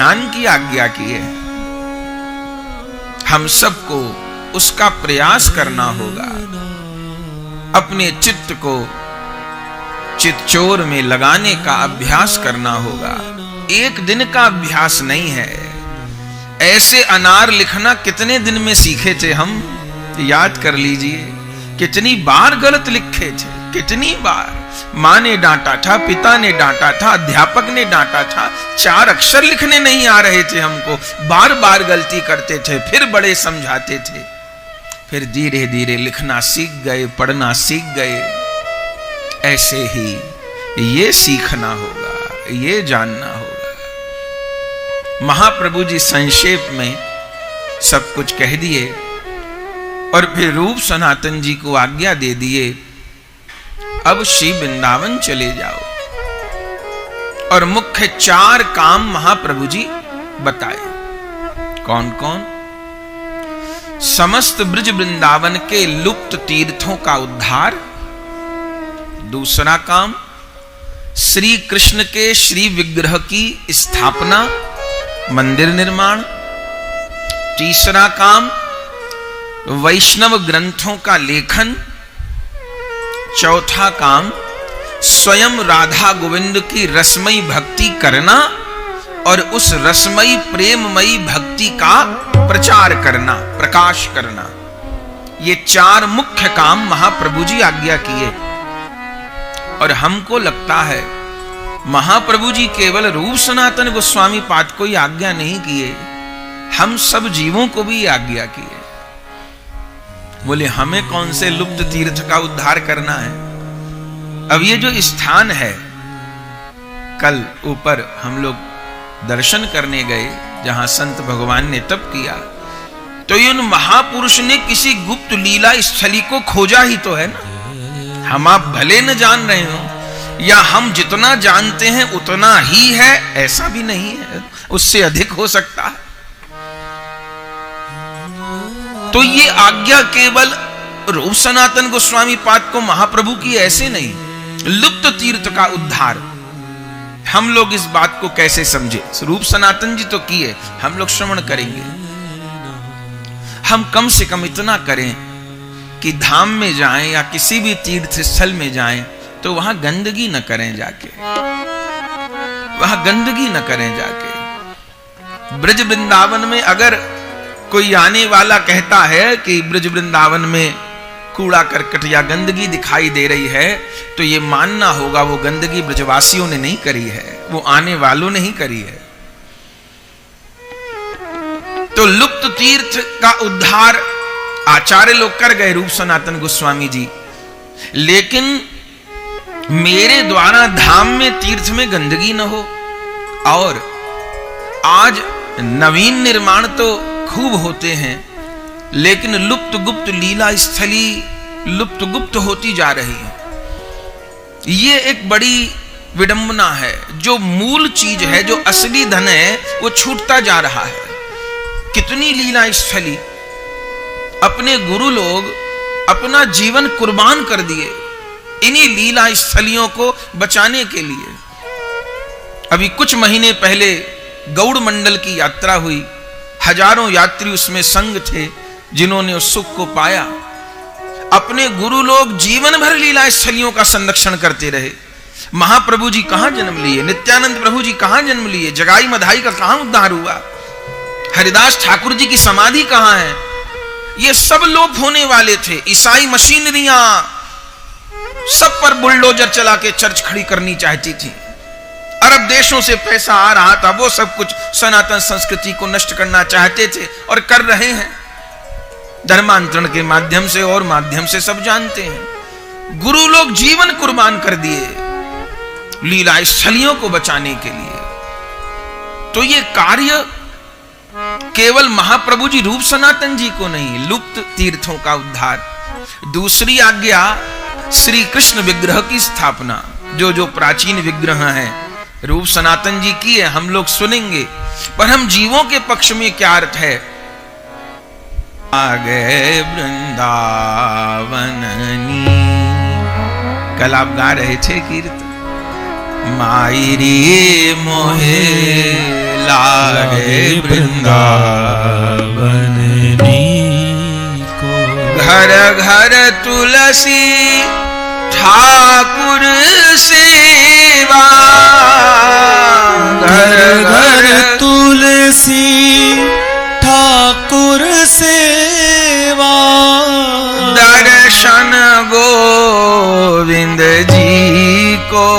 ध्यान की आज्ञा की है। हम सबको उसका प्रयास करना होगा, अपने चित्त को चितचोर में लगाने का अभ्यास करना होगा। एक दिन का अभ्यास नहीं है। ऐसे अनार लिखना कितने दिन में सीखे थे हम, याद कर लीजिए। कितनी बार गलत लिखे थे, कितनी बार मां ने डांटा था, पिता ने डांटा था, अध्यापक ने डांटा था। 4 अक्षर लिखने नहीं आ रहे थे हमको, बार बार गलती करते थे, फिर बड़े समझाते थे, फिर धीरे धीरे लिखना सीख गए, पढ़ना सीख गए। ऐसे ही ये सीखना होगा, ये जानना होगा। महाप्रभु जी संक्षेप में सब कुछ कह दिए और फिर रूप सनातन जी को आज्ञा दे दिए, अब श्री वृंदावन चले जाओ। और मुख्य 4 काम महाप्रभु जी बताए। कौन कौन? समस्त ब्रज वृंदावन के लुप्त तीर्थों का उद्धार। दूसरा काम, श्री कृष्ण के श्री विग्रह की स्थापना, मंदिर निर्माण। तीसरा काम, वैष्णव ग्रंथों का लेखन। चौथा काम, स्वयं राधा गोविंद की रसमयी भक्ति करना और उस रसमयी प्रेममयी भक्ति का प्रचार करना, प्रकाश करना। ये 4 मुख्य काम महाप्रभु जी आज्ञा किए। और हमको लगता है महाप्रभु जी केवल रूप सनातन गोस्वामी पाद को ही आज्ञा नहीं किए, हम सब जीवों को भी आज्ञा किए। बोले हमें कौन से लुप्त तीर्थ का उद्धार करना है? अब ये जो स्थान है, कल ऊपर हम लोग दर्शन करने गए जहां संत भगवान ने तप किया, तो ये उन महापुरुष ने किसी गुप्त लीला स्थली को खोजा ही तो है ना। हम आप भले न जान रहे हो, या हम जितना जानते हैं उतना ही है, ऐसा भी नहीं है, उससे अधिक हो सकता है। तो ये आज्ञा केवल रूप सनातन गोस्वामी पाद को महाप्रभु की ऐसे नहीं, लुप्त तीर्थ का उद्धार। हम लोग इस बात को कैसे समझे? रूप सनातन जी तो किए, हम लोग श्रवण करेंगे। हम कम से कम इतना करें कि धाम में जाएं या किसी भी तीर्थ स्थल में जाएं तो वहां गंदगी न करें जाके, वहां गंदगी न करें जाके। ब्रज वृंदावन में अगर कोई आने वाला कहता है कि ब्रज वृंदावन में कूड़ा करकट या गंदगी दिखाई दे रही है, तो ये मानना होगा वो गंदगी ब्रजवासियों ने नहीं करी है, वो आने वालों ने ही करी है। तो लुप्त तीर्थ का उद्धार आचार्य लोग कर गए, रूप सनातन गोस्वामी जी। लेकिन मेरे द्वारा धाम में तीर्थ में गंदगी न हो। और आज नवीन निर्माण तो खूब होते हैं, लेकिन लुप्त गुप्त लीला स्थली लुप्त गुप्त होती जा रही है। ये एक बड़ी विडंबना है। जो मूल चीज है, जो असली धन है, वो छूटता जा रहा है। कितनी लीला स्थली, अपने गुरु लोग अपना जीवन कुर्बान कर दिए इन्हीं लीला स्थलियों को बचाने के लिए। अभी कुछ महीने पहले गौड़ मंडल की यात्रा हुई, हजारों यात्री उसमें संग थे जिन्होंने उस सुख को पाया। अपने गुरु लोग जीवन भर लीला स्थलियों का संरक्षण करते रहे। महाप्रभु जी कहां जन्म लिए, नित्यानंद प्रभु जी कहां जन्म लिए, जगाई मधाई का कहां उद्धार हुआ, हरिदास ठाकुर जी की समाधि कहां है? ये सब लोप होने वाले थे। ईसाई मशीनरियां सब पर बुलडोजर चला के चर्च खड़ी करनी चाहती थी। अरब देशों से पैसा आ रहा था, वो सब कुछ सनातन संस्कृति को नष्ट करना चाहते थे और कर रहे हैं, धर्मांतरण के माध्यम से और माध्यम से, सब जानते हैं। गुरु लोग जीवन कुर्बान कर दिए लीला स्थलियों को बचाने के लिए। तो ये कार्य केवल महाप्रभु जी रूप सनातन जी को नहीं, लुप्त तीर्थों का उद्धार। दूसरी आज्ञा, श्री कृष्ण विग्रह की स्थापना। जो जो प्राचीन विग्रह हैं रूप सनातन जी की है, हम लोग सुनेंगे, पर हम जीवों के पक्ष में क्या अर्थ है? आगे वृंदावननी, कल आप गा रहे थे कीर्तन, मायरी मोहे लागे वृंदावन को। घर घर तुलसी ठाकुर सेवा, घर घर तुलसी ठाकुर सेवा, दर्शन गोविंद जी को,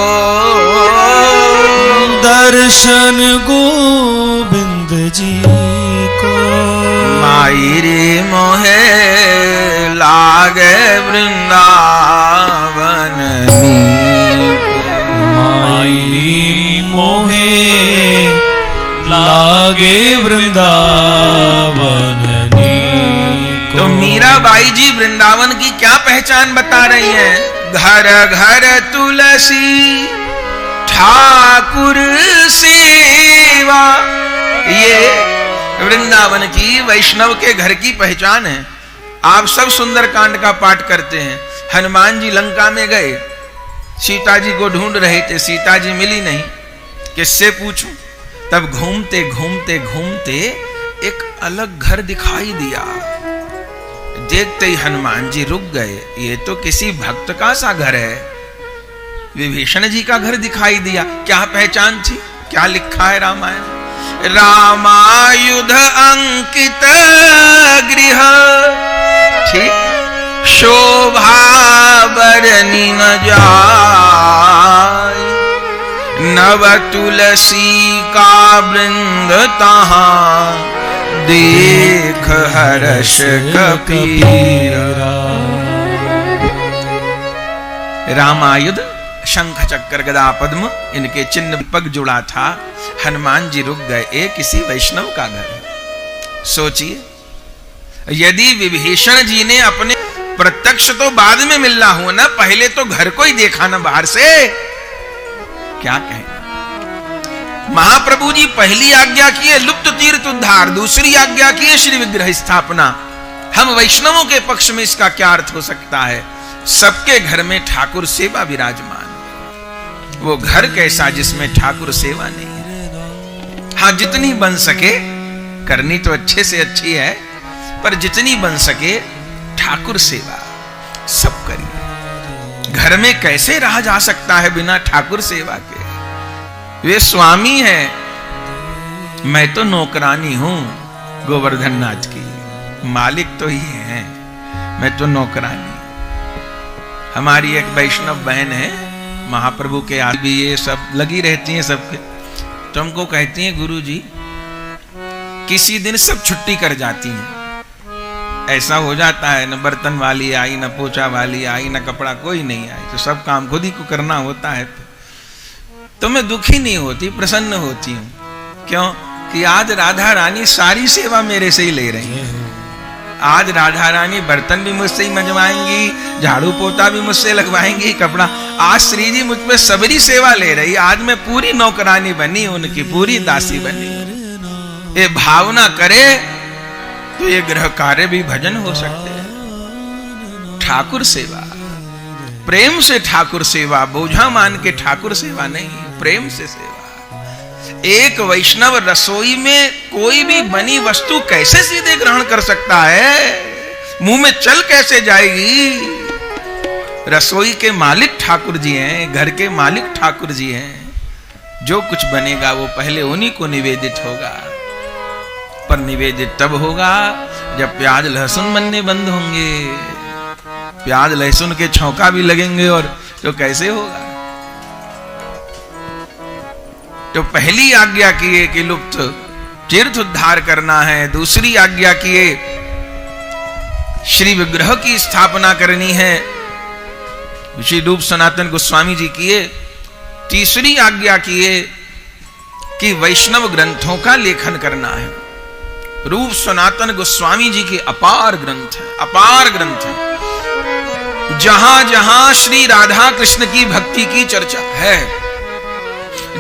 दर्शन गोविंद जी को। माई रे मोहे लागे वृंदावन माई मोहे लागे वृंदावन को। तो मीराबाई जी वृंदावन की क्या पहचान बता रही हैं? घर घर तुलसी ठाकुर सेवा, ये वृंदावन की वैष्णव के घर की पहचान है। आप सब सुंदरकांड का पाठ करते हैं। हनुमान जी लंका में गए, सीता जी को ढूंढ रहे थे, सीता जी मिली नहीं, किससे पूछूं? तब घूमते घूमते घूमते एक अलग घर दिखाई दिया। देखते ही हनुमान जी रुक गए, ये तो किसी भक्त का सा घर है। विभीषण जी का घर दिखाई दिया। क्या पहचान थी? क्या लिखा है रामायण? रामायुध अंकित गृह, ठीक, शोभा बरनी न जाय, नव तुलसी का वृंद तहां, देख हर्ष कपीरा। रामायुध शंख चक्र गदा पद्म, इनके चिन्ह पग जुड़ा था। हनुमान जी रुक गए, ये किसी वैष्णव का घर है। सोचिए, यदि विभीषण जी ने अपने प्रत्यक्ष तो बाद में मिलना हुआ ना, पहले तो घर को ही देखा ना बाहर से, क्या कहें? महाप्रभु जी पहली आज्ञा किए लुप्त तीर्थ उद्धार, दूसरी आज्ञा किए श्री विग्रह स्थापना। हम वैष्णवों के पक्ष में इसका क्या अर्थ हो सकता है? सबके घर में ठाकुर सेवा विराजमान। वो घर कैसा जिसमें ठाकुर सेवा नहीं है? हाँ, जितनी बन सके करनी तो अच्छे से अच्छी है, पर जितनी बन सके ठाकुर सेवा सब करिए। घर में कैसे रहा जा सकता है बिना ठाकुर सेवा के? वे स्वामी है, मैं तो नौकरानी हूं गोवर्धन नाथ की, मालिक तो ही है, मैं तो नौकरानी। हमारी एक वैष्णव बहन है, महाप्रभु के आगे भी ये सब लगी रहती हैं सबके, तो हमको कहती हैं गुरु जी किसी दिन सब छुट्टी कर जाती हैं। ऐसा हो जाता है, न बर्तन वाली आई, न पोछा वाली आई, न कपड़ा कोई नहीं आई, तो सब काम खुद ही को करना होता है। तो मैं दुखी नहीं होती, प्रसन्न होती हूँ। क्यों? कि आज राधा रानी सारी सेवा मेरे से ही ले रही है। आज राधा रानी बर्तन भी मुझसे ही मंजवाएंगी, झाड़ू पोता भी मुझसे लगवाएंगी, कपड़ा। आज श्री जी मुझ पे सबरी सेवा ले रही। आज मैं पूरी नौकरानी बनी, उनकी पूरी दासी बनी। ये भावना करे तो ये गृह कार्य भी भजन हो सकते हैं। ठाकुर सेवा, प्रेम से ठाकुर सेवा, बोझा मान के ठाकुर सेवा नहीं, प्रेम से सेवा। एक वैष्णव रसोई में कोई भी बनी वस्तु कैसे सीधे ग्रहण कर सकता है? मुंह में चल कैसे जाएगी? रसोई के मालिक ठाकुर जी हैं, घर के मालिक ठाकुर जी हैं। जो कुछ बनेगा वो पहले उन्हीं को निवेदित होगा, पर निवेदित तब होगा जब प्याज लहसुन बनने बंद होंगे। प्याज लहसुन के छौंका भी लगेंगे और तो कैसे होगा? तो पहली आज्ञा किए कि लुप्त तीर्थ उद्धार करना है, दूसरी आज्ञा किए श्री विग्रह की स्थापना करनी है, श्री रूप सनातन गोस्वामी जी किए। तीसरी आज्ञा किए कि वैष्णव ग्रंथों का लेखन करना है। रूप सनातन गोस्वामी जी के अपार ग्रंथ है, अपार ग्रंथ है। जहां जहां श्री राधा कृष्ण की भक्ति की चर्चा है,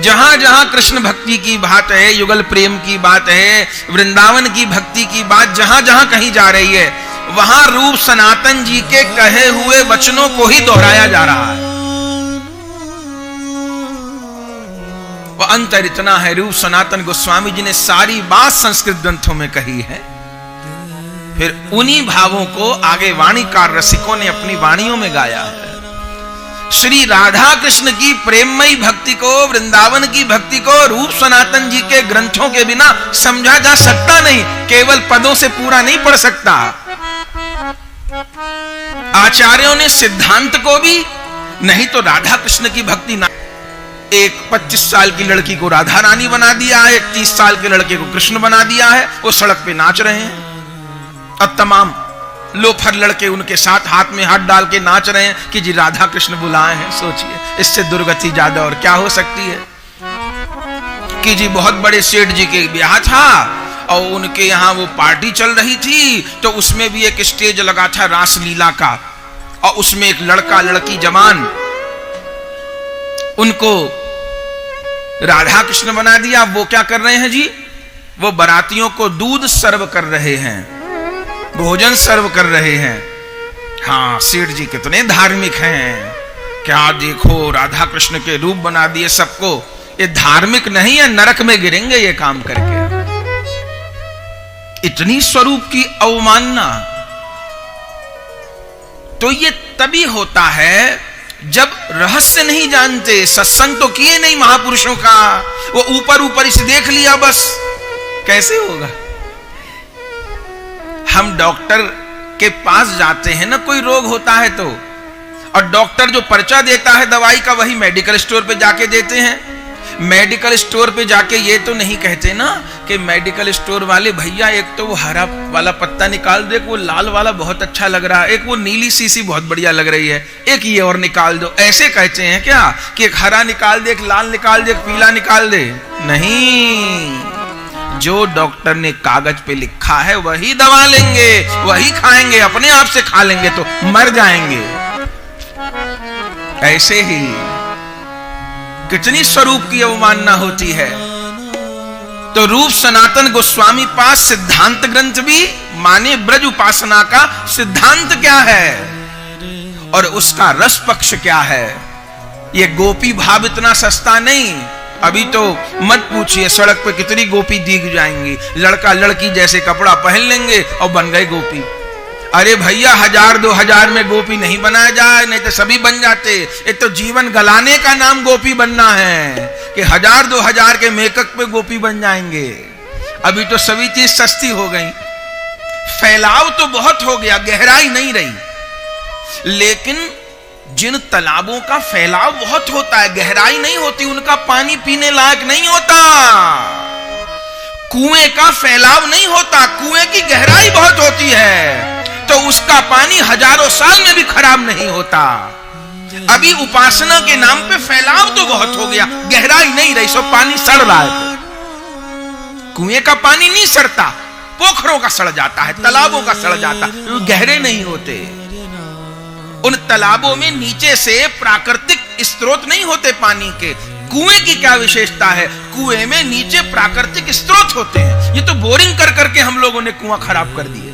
जहां जहां कृष्ण भक्ति की बात है, युगल प्रेम की बात है, वृंदावन की भक्ति की बात जहां जहां कही जा रही है, वहां रूप सनातन जी के कहे हुए वचनों को ही दोहराया जा रहा है। वो अंतर इतना है, रूप सनातन गोस्वामी जी ने सारी बात संस्कृत ग्रंथों में कही है, फिर उन्हीं भावों को आगे वाणीकार रसिकों ने अपनी वाणियों में गाया है। श्री राधा कृष्ण की प्रेममयी भक्ति को, वृंदावन की भक्ति को रूप सनातन जी के ग्रंथों के बिना समझा जा सकता नहीं, केवल पदों से पूरा नहीं पढ़ सकता। आचार्यों ने सिद्धांत को भी, नहीं तो राधा कृष्ण की भक्ति ना, एक 25 साल की लड़की को राधा रानी बना दिया है, एक 30 साल के लड़के को कृष्ण बना दिया है, वो सड़क पे नाच रहे हैं और तमाम लोफर लड़के उनके साथ हाथ में हाथ डाल के नाच रहे हैं कि जी राधा कृष्ण बुलाए हैं। सोचिए, इससे दुर्गति ज्यादा और क्या हो सकती है। कि जी बहुत बड़े सेठ जी के ब्याह था और उनके यहां वो पार्टी चल रही थी, तो उसमें भी एक स्टेज लगा था रासलीला का, और उसमें एक लड़का लड़की जवान, उनको राधा कृष्ण बना दिया। वो क्या कर रहे हैं जी, वो बारातियों को दूध सर्व कर रहे हैं, भोजन सर्व कर रहे हैं। हाँ, सेठ जी कितने धार्मिक हैं, क्या देखो राधा कृष्ण के रूप बना दिए सबको। ये धार्मिक नहीं है, नरक में गिरेंगे ये काम करके। इतनी स्वरूप की अवमानना तो ये तभी होता है जब रहस्य नहीं जानते, सत्संग तो किए नहीं महापुरुषों का, वो ऊपर ऊपर इसे देख लिया बस, कैसे होगा। हम डॉक्टर के पास जाते हैं ना, कोई रोग होता है तो, और डॉक्टर जो पर्चा देता है दवाई का वही मेडिकल स्टोर पे जाके देते हैं। मेडिकल स्टोर पे जाके ये तो नहीं कहते ना कि मेडिकल स्टोर वाले भैया एक तो वो हरा वाला पत्ता निकाल दो, एक वो लाल वाला बहुत अच्छा लग रहा है, एक वो नीली शीशी बहुत बढ़िया लग रही है, एक ये और निकाल दो। ऐसे कहते हैं क्या कि एक हरा निकाल दे, एक लाल निकाल दे, एक पीला निकाल दे? नहीं, जो डॉक्टर ने कागज पे लिखा है वही दवा लेंगे, वही खाएंगे, अपने आप से खा लेंगे तो मर जाएंगे। ऐसे ही कितनी स्वरूप की अवमानना होती है। तो रूप सनातन गोस्वामी पास सिद्धांत ग्रंथ भी, माने ब्रज उपासना का सिद्धांत क्या है और उसका रस पक्ष क्या है। ये गोपी भाव इतना सस्ता नहीं। अभी तो मत पूछिए, सड़क पे कितनी गोपी दिख जाएंगी, लड़का लड़की जैसे कपड़ा पहन लेंगे और बन गए गोपी। अरे भैया, 1000-2000 में गोपी नहीं बनाया जाए, नहीं तो सभी बन जाते। ये तो जीवन गलाने का नाम गोपी बनना है कि 1000-2000 के मेकअप पे गोपी बन जाएंगे। अभी तो सभी चीज सस्ती हो गई, फैलाव तो बहुत हो गया, गहराई नहीं रही। लेकिन जिन तालाबों का फैलाव बहुत होता है, गहराई नहीं होती, उनका पानी पीने लायक नहीं होता। कुएं का फैलाव नहीं होता, कुएं की गहराई बहुत होती है, तो उसका पानी हजारों साल में भी खराब नहीं होता। अभी उपासना के नाम पे फैलाव तो बहुत हो गया, गहराई नहीं रही, सो पानी सड़ रहा है। कुएं का पानी नहीं सड़ता, पोखरों का सड़ जाता है, तालाबों का सड़ जाता है, वो गहरे नहीं होते। उन तालाबों में नीचे से प्राकृतिक स्रोत नहीं होते पानी के। कुएं की क्या विशेषता है, कुएं में नीचे प्राकृतिक स्रोत होते हैं। ये तो बोरिंग कर करके हम लोगों ने कुआं खराब कर दिए।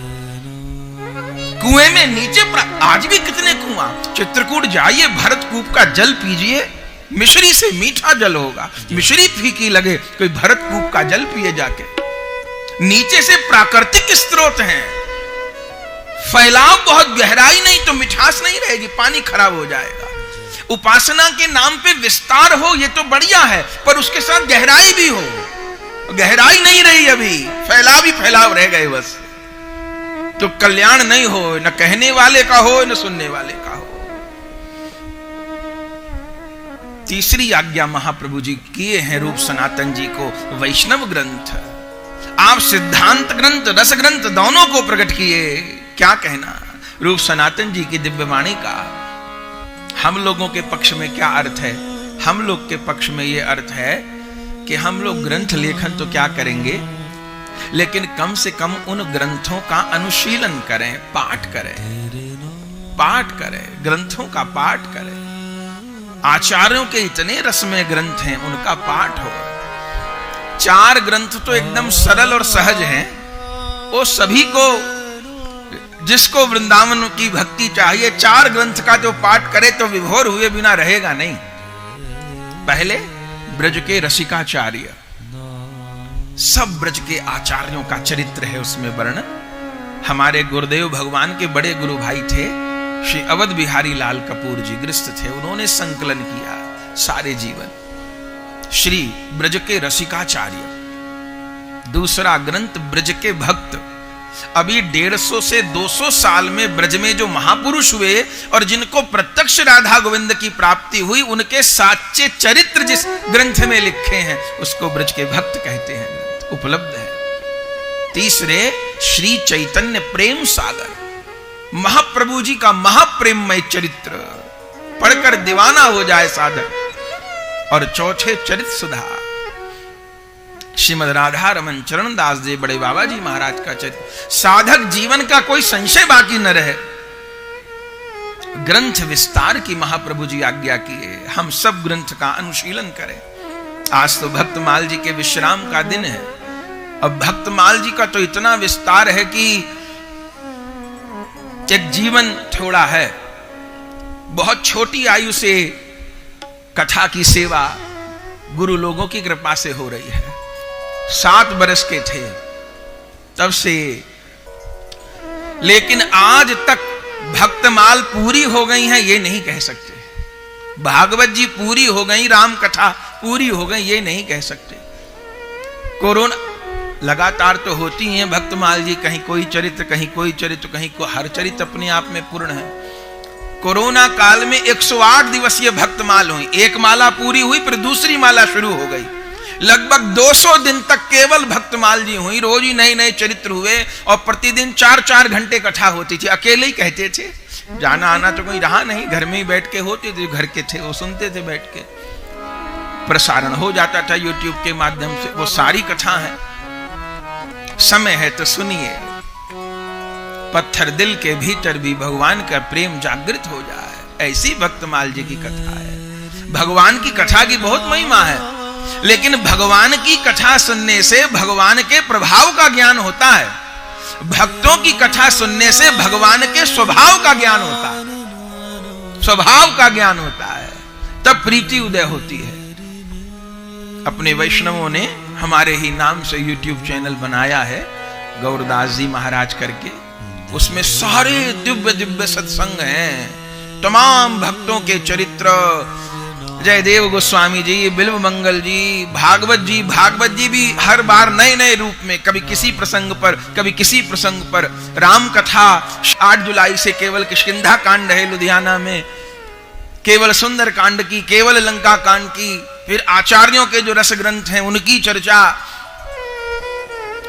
कुएं में नीचे आज भी कितने कुआं, चित्रकूट जाइए, भरतकूप का जल पीजिए, मिश्री से मीठा जल होगा, मिश्री फीकी लगे, कोई भरतकूप का जल पिए जाके। नीचे से प्राकृतिक स्रोत हैं, फैलाव बहुत, गहराई नहीं तो मिठास नहीं रहेगी, पानी खराब हो जाएगा। उपासना के नाम पे विस्तार हो ये तो बढ़िया है, पर उसके साथ गहराई भी हो। गहराई नहीं रही, अभी फैलाव ही फैलाव रह गए बस, तो कल्याण नहीं हो, न कहने वाले का हो न सुनने वाले का हो। तीसरी आज्ञा महाप्रभु जी किए हैं रूप सनातन जी को, वैष्णव ग्रंथ। आप सिद्धांत ग्रंथ, रस ग्रंथ दोनों को प्रकट किए। क्या कहना रूप सनातन जी की दिव्य वाणी का। हम लोगों के पक्ष में क्या अर्थ है? हम लोग के पक्ष में यह अर्थ है कि हम लोग ग्रंथ लेखन तो क्या करेंगे, लेकिन कम से कम उन ग्रंथों का अनुशीलन करें, पाठ करें, पाठ करें, ग्रंथों का पाठ करें। आचार्यों के इतने रसमय ग्रंथ हैं, उनका पाठ हो। 4 ग्रंथ तो एकदम सरल और सहज हैं, वो सभी को, जिसको वृंदावन की भक्ति चाहिए, 4 ग्रंथ का जो पाठ करे तो विभोर हुए बिना रहेगा नहीं। पहले ब्रज के रसिकाचार्य, सब ब्रज के आचार्यों का चरित्र है उसमें वर्णन। हमारे गुरुदेव भगवान के बड़े गुरु भाई थे श्री अवध बिहारी लाल कपूर जी, गृहस्थ थे, उन्होंने संकलन किया सारे जीवन श्री ब्रज के रसिकाचार्य। दूसरा ग्रंथ ब्रज के भक्त। अभी 150 से 200 साल में ब्रज में जो महापुरुष हुए और जिनको प्रत्यक्ष राधा गोविंद की प्राप्ति हुई, उनके साच्चे चरित्र जिस ग्रंथ में लिखे हैं उसको ब्रज के भक्त कहते हैं, ग्रंथ उपलब्ध है। तीसरे श्री चैतन्य प्रेम सागर, महाप्रभु जी का महाप्रेममय चरित्र, पढ़कर दीवाना हो जाए साधक। और चौथे चरित सुधा, श्रीमद राधा रमन चरण दास जी बड़े बाबा जी महाराज का चरित्र। साधक जीवन का कोई संशय बाकी न रहे। ग्रंथ विस्तार की महाप्रभु जी आज्ञा किए, हम सब ग्रंथ का अनुशीलन करें। आज तो भक्तमाल जी के विश्राम का दिन है। अब भक्तमाल जी का तो इतना विस्तार है कि एक जीवन थोड़ा है, बहुत छोटी आयु से कथा की सेवा गुरु लोगों की कृपा से हो रही है। 7 बरस के थे तब से, लेकिन आज तक भक्तमाल पूरी हो गई है ये नहीं कह सकते। भागवत जी पूरी हो गई, राम कथा पूरी हो गई ये नहीं कह सकते। कोरोना लगातार तो होती हैं भक्तमाल जी, कहीं कोई चरित्र, कहीं कोई चरित्र, कहीं को हर चरित्र अपने आप में पूर्ण है। कोरोना काल में 108 दिवसीय भक्तमाल हुई, एक माला पूरी हुई, फिर दूसरी माला शुरू हो गई। लगभग 200 दिन तक केवल भक्तमाल जी हुई, रोज ही नए नए चरित्र हुए और प्रतिदिन 4-4 घंटे कथा होती थी। अकेले ही कहते थे, जाना आना तो कोई रहा नहीं, घर में ही बैठ के होते थे, घर के थे वो सुनते थे बैठ के। प्रसारण हो जाता था यूट्यूब के माध्यम से, वो सारी कथा है। समय है तो सुनिए, पत्थर दिल के भीतर भी भगवान का प्रेम जागृत हो जाए, ऐसी भक्तमाल जी की कथा है। भगवान की कथा की बहुत महिमा है, लेकिन भगवान की कथा सुनने से भगवान के प्रभाव का ज्ञान होता है। भक्तों की कथा सुनने से भगवान के स्वभाव का ज्ञान होता है, स्वभाव का ज्ञान होता है, तब प्रीति उदय होती है। अपने वैष्णवों ने हमारे ही नाम से YouTube चैनल बनाया है, गौरदास जी महाराज करके। उसमें सारे दिव्य दिव्य सत्संग हैं, तमाम भक्तों के चरित्र, जयदेव गोस्वामी जी, बिल्व मंगल जी, भागवत जी भी हर बार नए नए रूप में, कभी किसी प्रसंग पर, कभी किसी प्रसंग पर। राम कथा 8 जुलाई से केवल किष्किंधा कांड है लुधियाना में, केवल सुंदर कांड की, केवल लंका कांड की, फिर आचार्यों के जो रस ग्रंथ हैं उनकी चर्चा।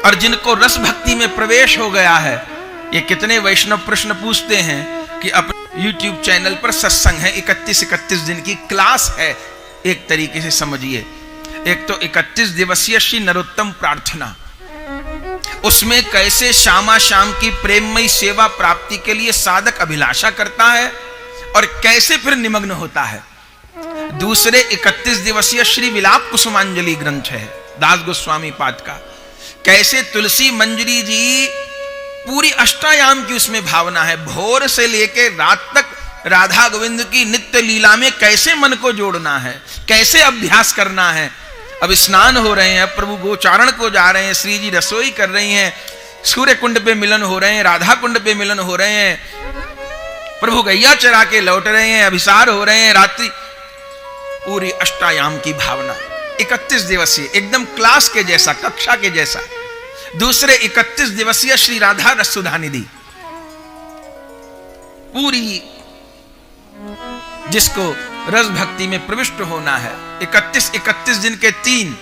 और जिनको रस भक्ति में प्रवेश हो गया है, ये कितने वैष्णव प्रश्न पूछते हैं कि अपने YouTube चैनल पर सत्संग है, 31 दिन की क्लास है, एक तरीके से समझिए। एक तो 31 दिवसीय श्री नरोत्तम प्रार्थना, उसमें कैसे श्यामा श्याम की प्रेममयी सेवा प्राप्ति के लिए साधक अभिलाषा करता है और कैसे फिर निमग्न होता है। दूसरे 31 दिवसीय श्री विलाप कुसुमांजलि ग्रंथ है दास गोस्वामी पाद का, कैसे तुलसी मंजरी जी पूरी अष्टायाम की उसमें भावना है, भोर से लेकर रात तक राधा गोविंद की नित्य लीला में कैसे मन को जोड़ना है, कैसे अभ्यास करना है। अब स्नान हो रहे हैं, प्रभु गोचारण को जा रहे हैं, श्री जी रसोई कर रही हैं, सूर्य कुंड पे मिलन हो रहे हैं, राधा कुंड पे मिलन हो रहे हैं, प्रभु गैया चरा के लौट रहे हैं, अभिसार हो रहे हैं, रात्रि, पूरी अष्टायाम की भावना। 31 दिवसीय एकदम क्लास के जैसा, कक्षा के जैसा। दूसरे 31 दिवसीय श्री राधा रसुधा निधि, पूरी जिसको रस भक्ति में प्रविष्ट होना है। 31 दिन के 3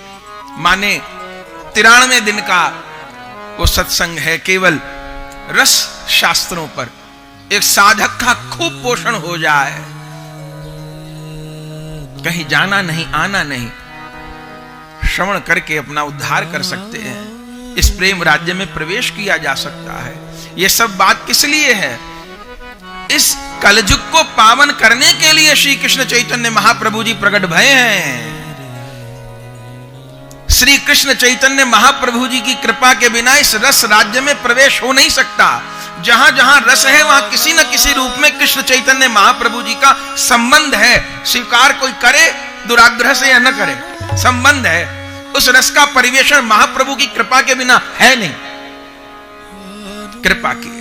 माने 93 दिन का वो सत्संग है, केवल रस शास्त्रों पर। एक साधक का खूब पोषण हो जाए, कहीं जाना नहीं आना नहीं, श्रवण करके अपना उद्धार कर सकते हैं, इस प्रेम राज्य में प्रवेश किया जा सकता है। यह सब बात किस लिए है? इस कलयुग को पावन करने के लिए श्री कृष्ण चैतन्य महाप्रभु जी प्रकट भय हैं। श्री कृष्ण चैतन्य महाप्रभु जी की कृपा के बिना इस रस राज्य में प्रवेश हो नहीं सकता। जहां जहां रस है वहां किसी न किसी रूप में कृष्ण चैतन्य महाप्रभु जी का संबंध है। स्वीकार कोई करे दुराग्रह से या न करे, संबंध है। उस रस का परिवेशन महाप्रभु की कृपा के बिना है नहीं, कृपा की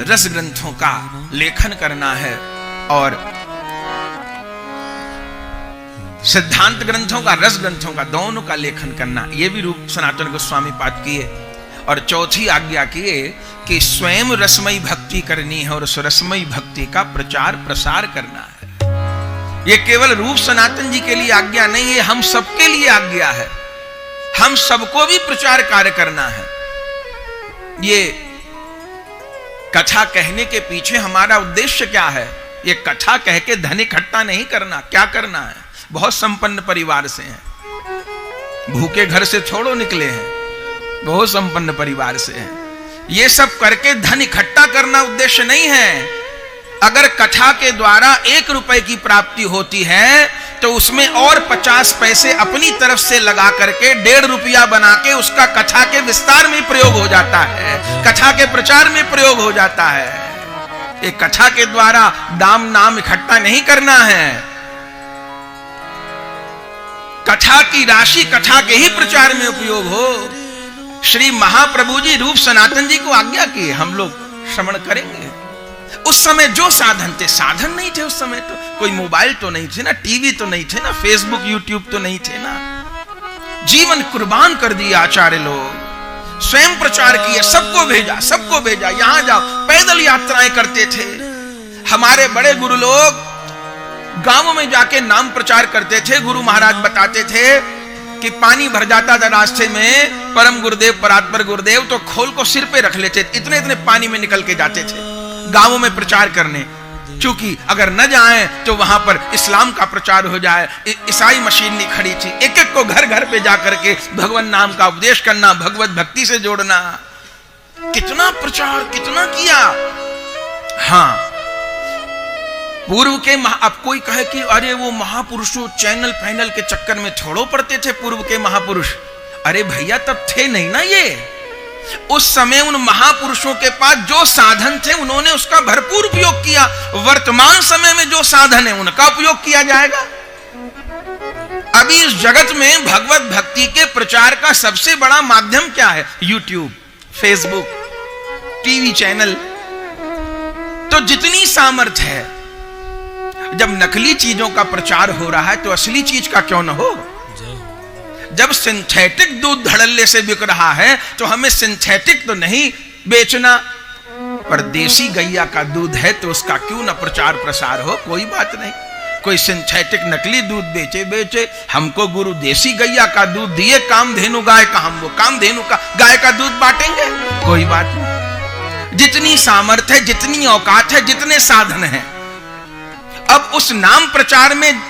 रस ग्रंथों का लेखन करना है और सिद्धांत ग्रंथों का, रस ग्रंथों का, दोनों का लेखन करना, यह भी रूप सनातन गोस्वामी पाद किए। और चौथी आज्ञा किए कि स्वयं रसमयी भक्ति करनी है और उस रसमयी भक्ति का प्रचार प्रसार करना है। यह केवल रूप सनातन जी के लिए आज्ञा नहीं है, हम सबके लिए आज्ञा है। हम सबको भी प्रचार कार्य करना है। ये कथा कहने के पीछे हमारा उद्देश्य क्या है? ये कथा कह के धन इकट्ठा नहीं करना। क्या करना है? बहुत संपन्न परिवार से हैं, भूखे घर से छोड़ो निकले हैं, बहुत संपन्न परिवार से हैं। ये सब करके धन इकट्ठा करना उद्देश्य नहीं है। अगर कथा के द्वारा 1 रुपए की प्राप्ति होती है तो उसमें और 50 पैसे अपनी तरफ से लगा करके 1.5 रुपया बना के उसका कथा के विस्तार में प्रयोग हो जाता है, कथा के प्रचार में प्रयोग हो जाता है। एक कथा के द्वारा दाम नाम इकट्ठा नहीं करना है। कथा की राशि कथा के ही प्रचार में उपयोग हो। श्री महाप्रभु जी रूप सनातन जी को आज्ञा की, हम लोग श्रवण करेंगे। उस समय जो साधन थे, साधन नहीं थे उस समय, तो कोई मोबाइल तो नहीं थे ना, टीवी तो नहीं थे ना, फेसबुक यूट्यूब तो नहीं थे ना। जीवन कुर्बान कर दिया आचार्य लोग, स्वयं प्रचार किए, सबको भेजा, सबको भेजा, यहां जाओ, पैदल यात्राएं करते थे। हमारे बड़े गुरु लोग गांवों में जाके नाम प्रचार करते थे। गुरु महाराज बताते थे कि पानी भर जाता था रास्ते में, परम गुरुदेव परात्पर गुरुदेव तो खोल को सिर पे रख लेते, इतने इतने पानी में निकल के जाते थे गांवों में प्रचार करने। क्योंकि अगर न जाएं तो वहां पर इस्लाम का प्रचार हो जाए। ईसाई मशीन नहीं खड़ी थी, एक एक को घर घर पे जाकर के भगवान नाम का उपदेश करना, भगवत भक्ति से जोड़ना। कितना प्रचार, कितना किया। हाँ, पूर्व के अब कोई कहे कि अरे वो महापुरुषों चैनल फैनल के चक्कर में थोड़ो पड़ते थे पूर्व के महापुरुष। अरे भैया तब थे नहीं ना ये। उस समय उन महापुरुषों के पास जो साधन थे उन्होंने उसका भरपूर उपयोग किया। वर्तमान समय में जो साधन है उनका उपयोग किया जाएगा। अभी इस जगत में भगवत भक्ति के प्रचार का सबसे बड़ा माध्यम क्या है? YouTube, Facebook, TV channel. तो जितनी सामर्थ्य है, जब नकली चीजों का प्रचार हो रहा है तो असली चीज का क्यों न हो। जब सिंथेटिक दूध धड़ल्ले से बिक रहा है तो हमें सिंथेटिक तो नहीं बेचना, पर देसी गैया का दूध है तो उसका क्यों न प्रचार प्रसार हो। कोई बात नहीं, कोई सिंथेटिक नकली दूध बेचे, हमको गुरु देसी गैया का दूध दिए, कामधेनु गाय का, हम वो कामधेनु का गाय का दूध बांटेंगे। कोई बात नहीं। जितनी सामर्थ्य है, जितनी औकात है, जितने साधन है, अब उस नाम प्रचार में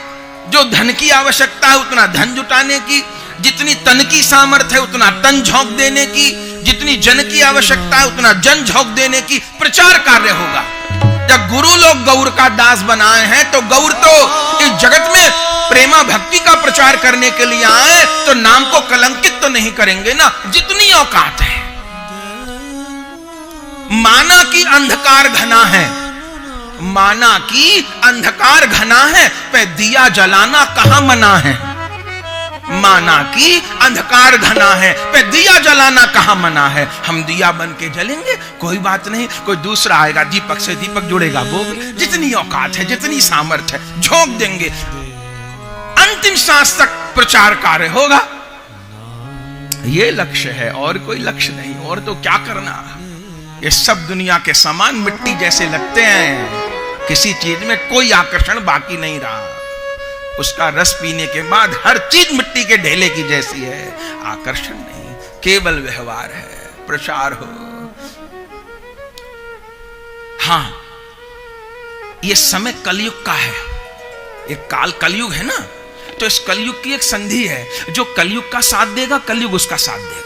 जो धन की आवश्यकता है उतना धन जुटाने की, जितनी तन की सामर्थ्य है उतना तन झोंक देने की, जितनी जन की आवश्यकता है उतना जन झोंक देने की प्रचार कार्य होगा। जब गुरु लोग गौर का दास बनाए हैं तो गौर तो इस जगत में प्रेमा भक्ति का प्रचार करने के लिए आए, तो नाम को कलंकित तो नहीं करेंगे ना। जितनी औकात है, माना कि अंधकार घना है, माना कि अंधकार घना है, पे दिया जलाना कहां मना है। माना कि अंधकार घना है, पे दिया जलाना कहां मना है। हम दिया बन के जलेंगे, कोई बात नहीं। कोई दूसरा आएगा, दीपक से दीपक जुड़ेगा, वो जितनी औकात है, जितनी सामर्थ्य है, झोंक देंगे। अंतिम सांस तक प्रचार कार्य होगा। ये लक्ष्य है, और कोई लक्ष्य नहीं। और तो क्या करना। ये सब दुनिया के समान मिट्टी जैसे लगते हैं, किसी चीज में कोई आकर्षण बाकी नहीं रहा। उसका रस पीने के बाद हर चीज मिट्टी के ढेले की जैसी है, आकर्षण नहीं, केवल व्यवहार है, प्रचार हो। हां, ये समय कलयुग का है, एक काल कलयुग है ना, तो इस कलयुग की एक संधि है। जो कलयुग का साथ देगा, कलयुग उसका साथ देगा।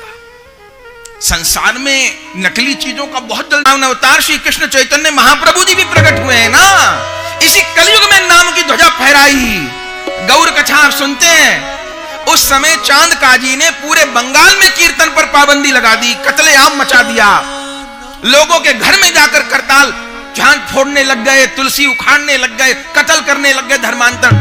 संसार में नकली चीजों का बहुत जल्द अवतार श्री कृष्ण चैतन्य महाप्रभु जी भी प्रकट हुए हैं ना। इसी कलयुग में नाम की ध्वजा फहराई। गौर कथा आप सुनते हैं, उस समय चांद काजी ने पूरे बंगाल में कीर्तन पर पाबंदी लगा दी, कत्लेआम मचा दिया। लोगों के घर में जाकर करताल चांद फोड़ने लग गए, तुलसी उखाड़ने लग गए, कत्ल करने लग गए धर्मांतर।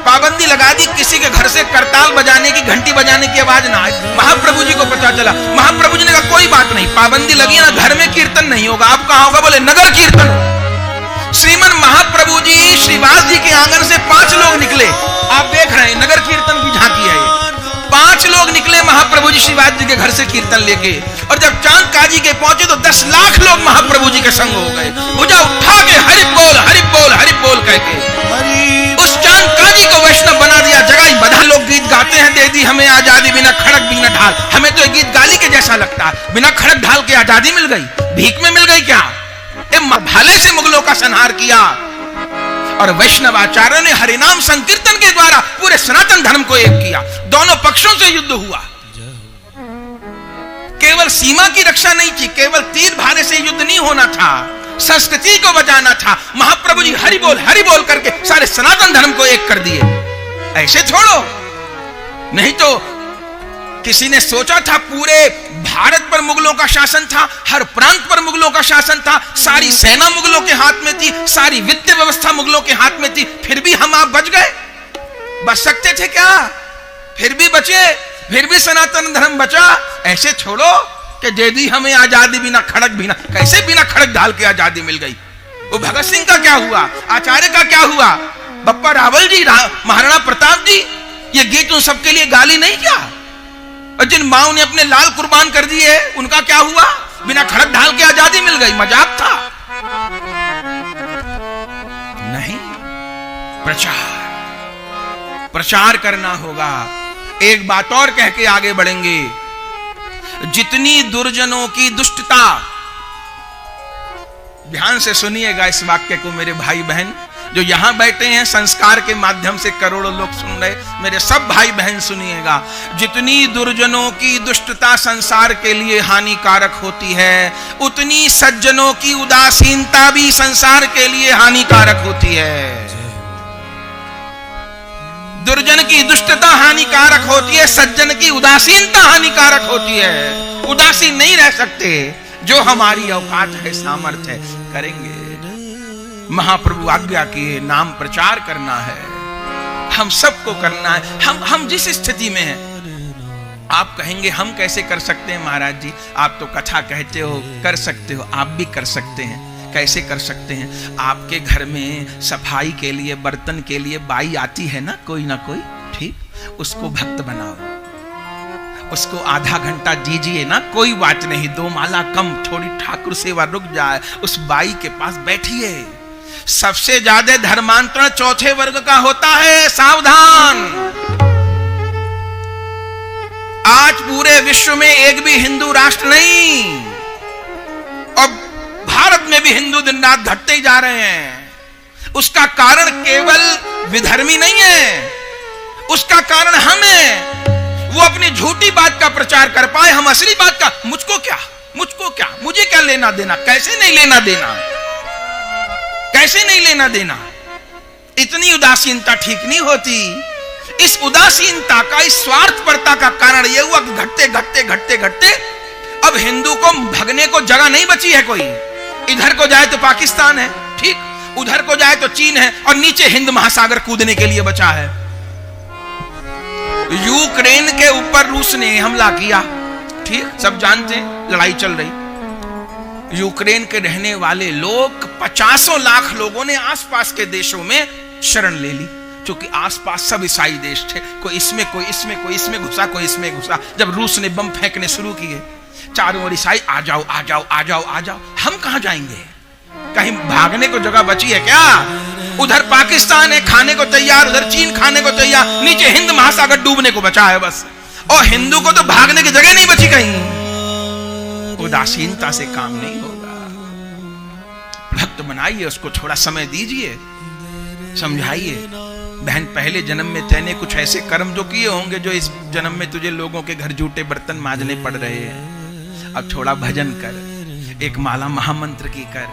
पाबंदी लगा दी किसी के घर से करताल बजाने की, घंटी बजाने की आवाज ना आए। महाप्रभु जी को पता चला, महाप्रभु जी ने कहा कोई बात नहीं, पाबंदी लगी ना, घर में कीर्तन नहीं होगा। अब कहां होगा? बोले नगर कीर्तन। श्रीमन महाप्रभु जी श्रीवास जी के आंगन से 5 लोग निकले। आप देख रहे हैं नगर कीर्तन की झांकी है ये। 5 लोग निकले महाप्रभु जी श्रीवास जी के घर से कीर्तन लेके, और जब चांद काजी के पहुंचे तो 10 लाख लोग महाप्रभु जी के संग हो गए। भुजा उठा के हरि बोल हरि बोल हरि बोल कहके उस चांद काजी को वैष्णव बना दिया। जगह बधा लोग गीत गाते हैं, दे दी हमें आजादी बिना खड़क बिना ढाल। हमें तो गीत गाली के जैसा लगता है, बिना खड़क ढाल के आजादी मिल गई, भीख में मिल गई क्या? भाले से मुगलों का संहार किया, और वैष्णव आचार्यों ने हरिनाम संकीर्तन के द्वारा पूरे सनातन धर्म को एक किया। दोनों पक्षों से युद्ध हुआ। केवल सीमा की रक्षा नहीं थी, केवल तीर भाले से युद्ध नहीं होना था, संस्कृति को बचाना था। महाप्रभु जी हरि बोल करके सारे सनातन धर्म को एक कर दिए। ऐसे छोड़ो, नहीं तो किसी ने सोचा था पूरे भारत पर मुगलों का शासन था, हर प्रांत पर मुगलों का शासन था, सारी सेना मुगलों के हाथ में थी, सारी वित्तीय व्यवस्था मुगलों के हाथ में थी, फिर भी हम आप बच गए? बच सकते थे क्या? फिर भी बचे, फिर भी सनातन धर्म बचा। ऐसे छोड़ो कि दे दी हमें आजादी बिना खड़क बिना, कैसे बिना खड़क ढाल के आजादी मिल गई? वो भगत सिंह का क्या हुआ? आचार्य का क्या हुआ? बप्पा रावल जी, महाराणा प्रताप जी, ये गीत उन सबके लिए गाली नहीं क्या? और जिन माओ ने अपने लाल कुर्बान कर दिए उनका क्या हुआ? बिना खड़क ढाल के आजादी मिल गई, मजाक था? नहीं, प्रचार करना होगा। एक बात और कह के आगे बढ़ेंगे, जितनी दुर्जनों की दुष्टता, ध्यान से सुनिएगा इस वाक्य को मेरे भाई बहन जो यहां बैठे हैं, संस्कार के माध्यम से करोड़ों लोग सुन रहे, मेरे सब भाई बहन सुनिएगा। जितनी दुर्जनों की दुष्टता संसार के लिए हानिकारक होती है, उतनी सज्जनों की उदासीनता भी संसार के लिए हानिकारक होती है। दुर्जन की दुष्टता हानिकारक होती है, सज्जन की उदासीनता हानिकारक होती है। उदासीन नहीं रह सकते, जो हमारी औकात है, सामर्थ्य है, करेंगे। महाप्रभु आज्ञा किए, नाम प्रचार करना है, हम सबको करना है। हम जिस स्थिति में हैं, आप कहेंगे हम कैसे कर सकते हैं महाराज जी? आप तो कथा कहते हो, कर सकते हो, आप भी कर सकते हैं। कैसे कर सकते हैं? आपके घर में सफाई के लिए, बर्तन के लिए बाई आती है ना कोई, ठीक, उसको भक्त बनाओ, उसको आधा घंटा दीजिए ना, कोई बात नहीं, 2 माला कम, थोड़ी ठाकुर सेवा रुक जाए, उस बाई के पास बैठिए। सबसे ज्यादा धर्मांतरण 4थे वर्ग का होता है, सावधान। आज पूरे विश्व में एक भी हिंदू राष्ट्र नहीं, और भारत में भी हिंदू दिन रात घटते ही जा रहे हैं। उसका कारण केवल विधर्मी नहीं है, उसका कारण हम है। वो अपनी झूठी बात का प्रचार कर पाए, हम असली बात का मुझको क्या, मुझे क्या लेना देना? कैसे नहीं लेना देना, कैसे नहीं लेना देना? इतनी उदासीनता ठीक नहीं होती। इस उदासीनता का, इस स्वार्थपरता का कारण यह हुआ कि घटते अब हिंदू को भगने को जगह नहीं बची है कोई। इधर को जाए तो पाकिस्तान है, ठीक, उधर को जाए तो चीन है, और नीचे हिंद महासागर कूदने के लिए बचा है। यूक्रेन के ऊपर रूस ने हमला किया, ठीक, सब जानते हैं, लड़ाई चल रही। यूक्रेन के रहने वाले लोग, 50 लाख लोगों ने आसपास के देशों में शरण ले ली, क्योंकि आसपास सब ईसाई देश थे। कोई इसमें घुसा। जब रूस ने बम फेंकने शुरू किए, चारों ओर ईसाई, आ जाओ। हम कहां जाएंगे? कहीं भागने को जगह बची है क्या? उधर पाकिस्तान है खाने को तैयार, उधर चीन खाने को तैयार, नीचे हिंद महासागर डूबने को बचा है बस। और हिंदू को तो भागने की जगह नहीं बची कहीं। उदासीनता से काम नहीं होगा। भक्त बनाइए, उसको थोड़ा समय दीजिए, समझाइए, बहन पहले जन्म में तैने कुछ ऐसे कर्म जो किए होंगे जो इस जन्म में तुझे लोगों के घर जूठे बर्तन मांजने पड़ रहे हैं। अब थोड़ा भजन कर, एक माला महामंत्र की कर,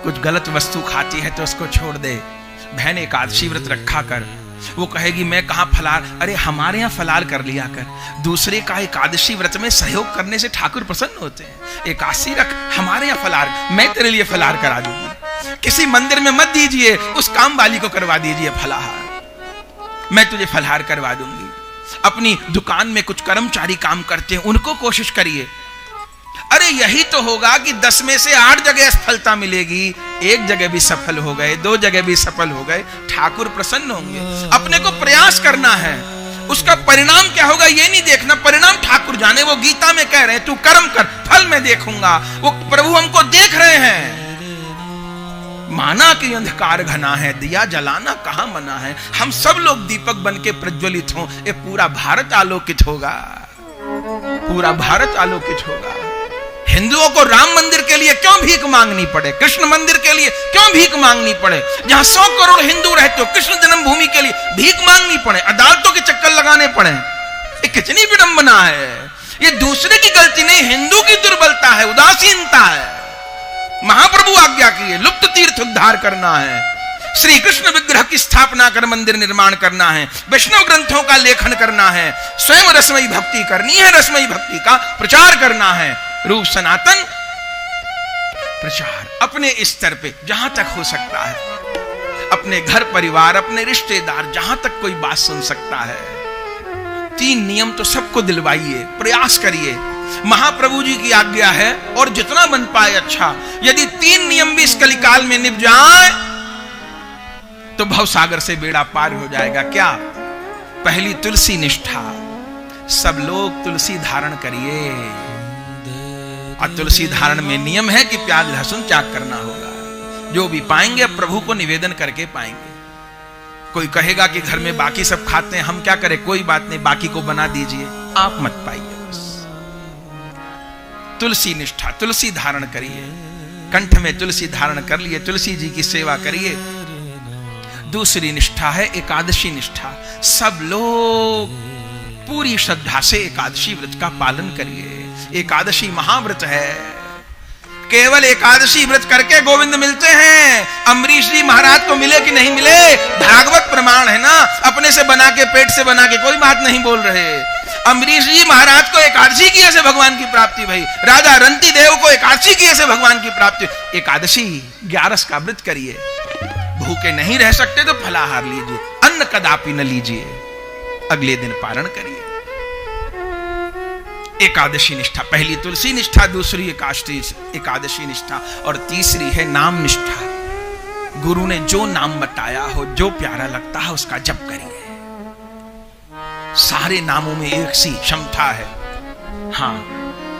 कुछ गलत वस्तु खाती है तो उसको छोड़ दे। बहन एकादशी व्रत रखा कर, वो कहेगी मैं कहां फलार, अरे हमारे यहां फलार कर लिया कर, दूसरे का एकादशी व्रत में सहयोग करने से ठाकुर प्रसन्न होते हैं। एकादशी रख, हमारे यहां फलार, मैं तेरे लिए फलार करा दूंगी। किसी मंदिर में मत दीजिए, उस काम वाली को करवा दीजिए फलाहार, मैं तुझे फलाहार करवा दूंगी। अपनी दुकान में कुछ कर्मचारी काम करते हैं, उनको कोशिश करिए। अरे यही तो होगा कि 10 में से 8 जगह सफलता मिलेगी, एक जगह भी सफल हो गए, 2 जगह भी सफल हो गए, ठाकुर प्रसन्न होंगे। अपने को प्रयास करना है, उसका परिणाम क्या होगा ये नहीं देखना, परिणाम ठाकुर जाने। वो गीता में कह रहे हैं तू कर्म कर, फल मैं देखूंगा। वो प्रभु हमको देख रहे हैं। माना कि अंधकार घना है, दिया जलाना कहां मना है। हम सब लोग दीपक बन के प्रज्वलित हों, ये पूरा भारत आलोकित होगा, पूरा भारत आलोकित होगा। हिंदुओं को राम मंदिर के लिए क्यों भीख मांगनी पड़े, कृष्ण मंदिर के लिए क्यों भीख मांगनी पड़े? जहां 100 करोड़ हिंदू रहते हो, कृष्ण जन्मभूमि के लिए भीख मांगनी पड़े, अदालतों के चक्कर लगाने पड़े, ये कितनी विडंबना है। ये दूसरे की गलती नहीं, हिंदू की दुर्बलता है, उदासीनता है। महाप्रभु आज्ञा की है, लुप्त तीर्थ उद्धार करना है, श्री कृष्ण विग्रह की स्थापना कर मंदिर निर्माण करना है, वैष्णव ग्रंथों का लेखन करना है, स्वयं रसमयी भक्ति करनी है, रसमयी भक्ति का प्रचार करना है। रूप सनातन प्रचार अपने स्तर पे जहां तक हो सकता है, अपने घर परिवार, अपने रिश्तेदार, जहां तक कोई बात सुन सकता है। 3 नियम तो सबको दिलवाइए, प्रयास करिए। महाप्रभु जी की आज्ञा है और जितना बन पाए अच्छा। यदि 3 नियम भी इस कलिकाल में निभ जाए तो भवसागर से बेड़ा पार हो जाएगा। क्या? पहली तुलसी निष्ठा, सब लोग तुलसी धारण करिए। और तुलसी धारण में नियम है कि प्याज लहसुन त्याग करना होगा। जो भी पाएंगे प्रभु को निवेदन करके पाएंगे। कोई कहेगा कि घर में बाकी सब खाते हैं, हम क्या करें? कोई बात नहीं, बाकी को बना दीजिए, आप मत पाइए। बस तुलसी निष्ठा, तुलसी धारण करिए, कंठ में तुलसी धारण कर लिए, तुलसी जी की सेवा करिए। दूसरी निष्ठा है एकादशी निष्ठा। सब लोग पूरी श्रद्धा से एकादशी व्रत का पालन करिए। एकादशी महाव्रत है। केवल एकादशी व्रत करके गोविंद मिलते हैं। अम्बरीश जी महाराज को मिले कि नहीं मिले, भागवत प्रमाण है ना। अपने से बना के, पेट से बना के कोई बात नहीं बोल रहे। अम्बरीश जी महाराज को एकादशी किए से भगवान की प्राप्ति भई। राजा रंती देव को एकादशी किए से भगवान की प्राप्ति। एकादशी 11 का व्रत करिए। भूखे नहीं रह सकते तो फलाहार लीजिए, अन्न कदापि न लीजिए, अगले दिन पारण करिए। एकादशी निष्ठा, पहली तुलसी निष्ठा, दूसरी एकादशी निष्ठा और तीसरी है नाम निष्ठा। गुरु ने जो नाम बताया हो, जो प्यारा लगता है उसका जप करिए। सारे नामों में एक सी क्षमता है। हाँ,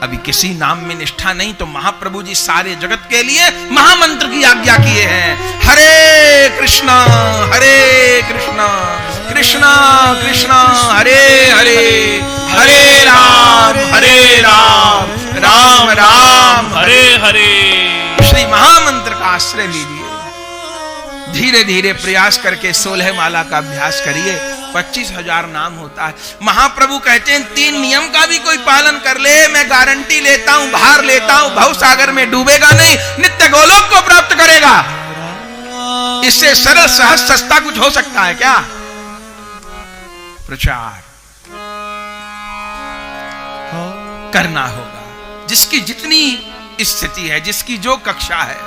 अभी किसी नाम में निष्ठा नहीं तो महाप्रभु जी सारे जगत के लिए महामंत्र की आज्ञा किए हैं। हरे कृष्णा कृष्णा कृष्णा हरे हरे, हरे राम राम राम हरे हरे। श्री महामंत्र का आश्रय लीजिए। धीरे धीरे प्रयास करके 16 माला का अभ्यास करिए। 25,000 नाम होता है। महाप्रभु कहते हैं 3 नियम का भी कोई पालन कर ले, मैं गारंटी लेता हूं, भार लेता हूं, भवसागर में डूबेगा नहीं, नित्य गोलोक को प्राप्त करेगा। इससे सरल सहज सस्ता कुछ हो सकता है क्या? प्रचार करना होगा। जिसकी जितनी स्थिति है, जिसकी जो कक्षा है,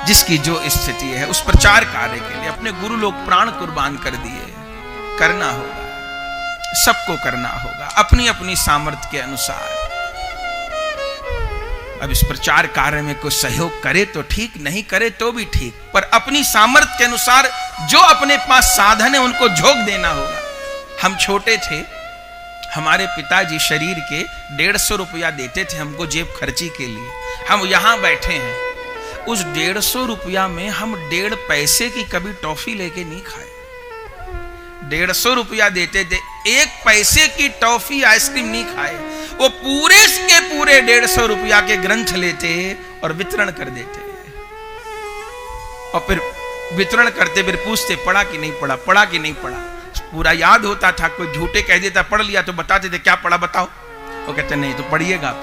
जिसकी जो स्थिति है, उस प्रचार कार्य के लिए अपने गुरु लोग प्राण कुर्बान कर दिए। करना होगा, सबको करना होगा, अपनी अपनी सामर्थ्य के अनुसार। अब इस प्रचार कार्य में कोई सहयोग करे तो ठीक, नहीं करे तो भी ठीक, पर अपनी सामर्थ्य के अनुसार जो अपने पास साधन है उनको झोंक देना होगा। हम छोटे थे, हमारे पिताजी शरीर के 150 रुपया देते थे हमको जेब खर्ची के लिए। हम यहां बैठे हैं, उस 150 रुपया में हम 1.5 पैसे की कभी टॉफी लेके नहीं खाए। 150 रुपया देते थे, 1 पैसे की टॉफी आइसक्रीम नहीं खाए। वो पूरे के पूरे 150 रुपया के ग्रंथ लेते और वितरण कर देते, और फिर वितरण करते फिर पूछते पढ़ा कि नहीं पढ़ा, पढ़ा कि नहीं पढ़ा। पूरा याद होता था। कोई झूठे कह देता पढ़ लिया तो बताते थे क्या पढ़ा बताओ, वो कहते नहीं तो पढ़िएगा।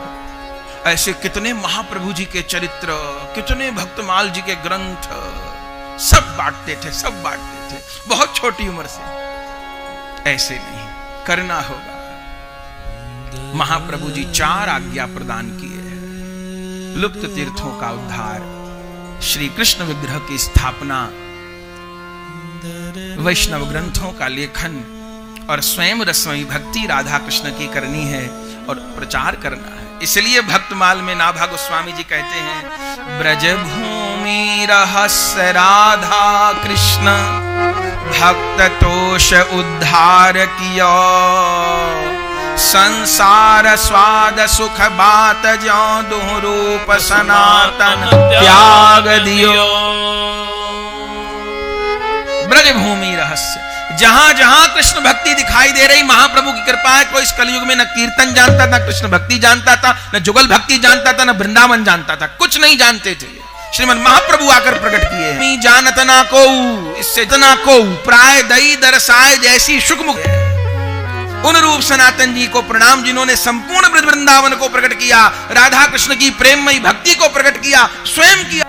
ऐसे कितने महाप्रभु जी के चरित्र, कितने भक्तमाल जी के ग्रंथ, सब बांटते थे, सब बांटते थे, बहुत छोटी उम्र से। ऐसे नहीं करना होगा। महाप्रभु जी 4 आज्ञा प्रदान किए हैं। लुप्त तीर्थों का उद्धार, श्री कृष्ण विग्रह की स्थापना, वैष्णव ग्रंथों का लेखन और स्वयं रसमयी भक्ति राधा कृष्ण की करनी है और प्रचार करना है। इसलिए भक्तमाल में नाभा गोस्वामी जी कहते हैं, ब्रज भूमि रहस्य राधा कृष्ण भक्त तोष उद्धार किया, संसार स्वाद सुख बात जो दुह रूप सनातन त्याग दियो। ब्रज भूमि रहस्य, जहां जहां कृष्ण भक्ति दिखाई दे रही, महाप्रभु की कृपा है। कोई इस कलयुग में न कीर्तन जानता था, कृष्ण भक्ति जानता था, न जुगल भक्ति जानता था, न वृंदावन जानता था, कुछ नहीं जानते थे। श्रीमद महाप्रभु आकर प्रकट किए, मी जानत ना को, इससे जना को प्राय दई दरसाए जैसी सुखमुख। उन रूप सनातन जी को प्रणाम जिन्होंने संपूर्ण ब्रज वृंदावन को प्रकट किया, राधा कृष्ण की प्रेममयी भक्ति को प्रकट किया, स्वयं किया।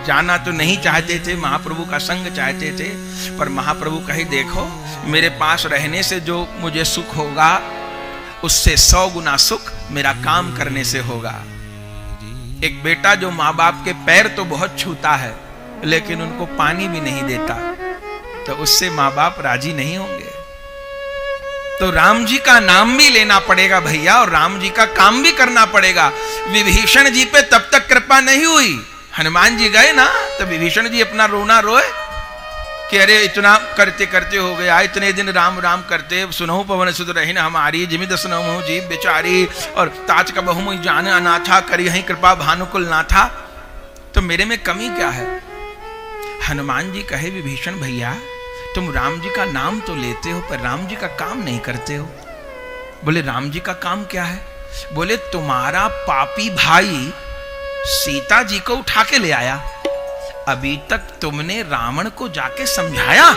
जाना तो नहीं चाहते थे, महाप्रभु का संग चाहते थे, पर महाप्रभु कहे देखो, मेरे पास रहने से जो मुझे सुख होगा उससे 100 गुना सुख मेरा काम करने से होगा। एक बेटा जो माँ बाप के पैर तो बहुत छूता है लेकिन उनको पानी भी नहीं देता, तो उससे माँ बाप राजी नहीं होंगे। तो राम जी का नाम भी लेना पड़ेगा भैया, और राम जी का काम भी करना पड़ेगा। विभीषण जी पे तब तक कृपा नहीं हुई, हनुमान जी गए ना तो विभीषण जी अपना रोना रोए कि अरे इतना करते करते हो गया, इतने दिन राम राम करते, सुनहु पवन सुत रहिन हमारी, जिमि दसनहु जीव बेचारी, और ताज का बहु जान अनाथा, करी हहीं कृपा भानुकुल नाथा, तो मेरे में कमी क्या है। हनुमान जी कहे विभीषण भैया तुम राम जी का नाम तो लेते हो पर राम जी का काम नहीं करते हो। बोले राम जी का काम क्या है? बोले तुम्हारा पापी भाई सीता जी को उठा के ले आया, अभी तक तुमने रावण को जाके समझाया?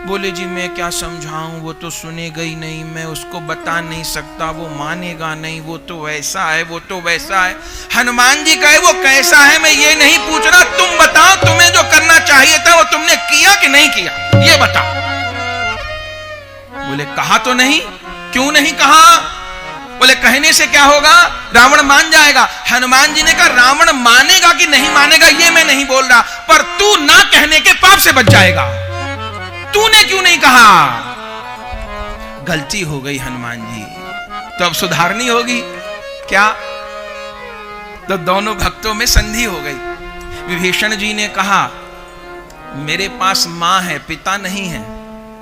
बोले जी मैं क्या समझाऊं, वो तो सुनेगा ही नहीं, मैं उसको बता नहीं सकता, वो मानेगा नहीं, वो तो वैसा है, वो तो वैसा है। हनुमान जी कहे वो कैसा है मैं ये नहीं पूछ रहा, तुम बताओ तुम्हें जो करना चाहिए था वो तुमने किया कि नहीं किया, ये बताओ। बोले कहा तो नहीं। क्यों नहीं कहा? बोले कहने से क्या होगा, रावण मान जाएगा। हनुमान जी ने कहा रावण मानेगा कि नहीं मानेगा ये मैं नहीं बोल रहा, पर तू ना कहने के पाप से बच जाएगा। तूने क्यों नहीं कहा? गलती हो गई हनुमान जी, तो अब सुधारनी होगी क्या? तो दोनों भक्तों में संधि हो गई। विभीषण जी ने कहा मेरे पास मां है पिता नहीं है।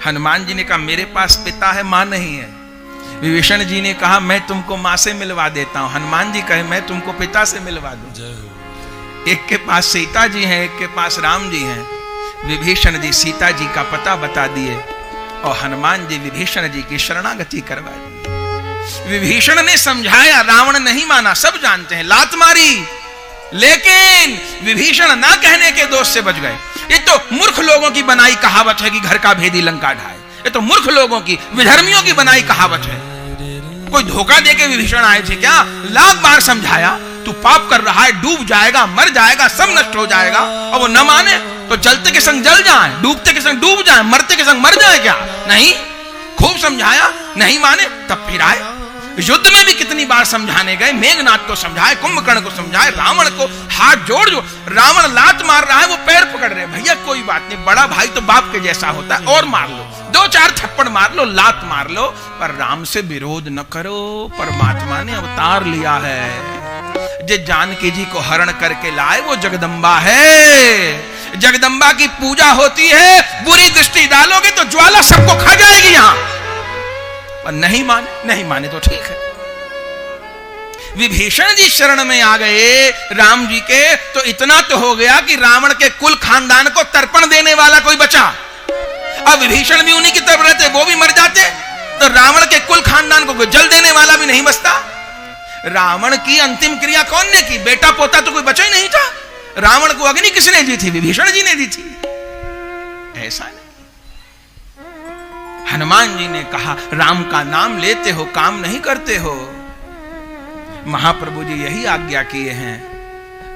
हनुमान जी ने कहा मेरे पास पिता है मां नहीं है। विभीषण जी ने कहा मैं तुमको मां से मिलवा देता हूं। हनुमान जी कहे मैं तुमको पिता से मिलवा दूं। एक के पास सीता जी हैं, एक के पास राम जी हैं। विभीषण जी सीता जी का पता बता दिए और हनुमान जी विभीषण जी की शरणागति करवा दी। विभीषण ने समझाया, रावण नहीं माना, सब जानते हैं, लात मारी, लेकिन विभीषण ना कहने के दोष से बच गए। ये तो मूर्ख लोगों की बनाई कहावत है कि घर का भेदी लंका ढाए। ये तो मूर्ख लोगों की, विधर्मियों की बनाई कहावत है। कोई धोखा देके विभीषण आए थे क्या? लाख बार समझाया तू पाप कर रहा है, डूब जाएगा, मर जाएगा, सब नष्ट हो जाएगा, और वो न माने तो जलते के संग जल जाए, डूबते के संग डूब जाए, मरते के संग मर जाए क्या? नहीं। खूब समझाया, नहीं माने तब फिर आए। युद्ध में भी कितनी बार समझाने गए, मेघनाथ को समझाए, कुंभकर्ण को समझाए, रावण को हाथ जोड़ जो रावण लात मार रहा है वो पैर पकड़ रहे, भैया कोई बात नहीं, बड़ा भाई तो बाप के जैसा होता है, और मार लो, 2-4 थप्पड़ मार लो, लात मार लो, पर राम से विरोध न करो। परमात्मा ने अवतार लिया है, जे जानकी जी को हरण करके लाए वो जगदम्बा है। जगदम्बा की पूजा होती है, बुरी दृष्टि डालोगे तो ज्वाला सबको खा जाएगी यहां। पर नहीं माने तो ठीक है। विभीषण जी शरण में आ गए राम जी के, तो इतना तो हो गया कि रावण के कुल खानदान को तर्पण देने वाला कोई बचा। अब विभीषण भी उन्हीं की तरफ रहते, वो भी मर जाते, तो रावण के कुल खानदान को जल देने वाला भी नहीं बचता। रावण की अंतिम क्रिया कौन ने की? बेटा पोता तो कोई बचा ही नहीं था। रावण को अग्नि किसने दी थी? विभीषण जी ने दी थी। ऐसा नहीं। हनुमान जी ने कहा राम का नाम लेते हो, काम नहीं करते हो। महाप्रभु जी यही आज्ञा किए हैं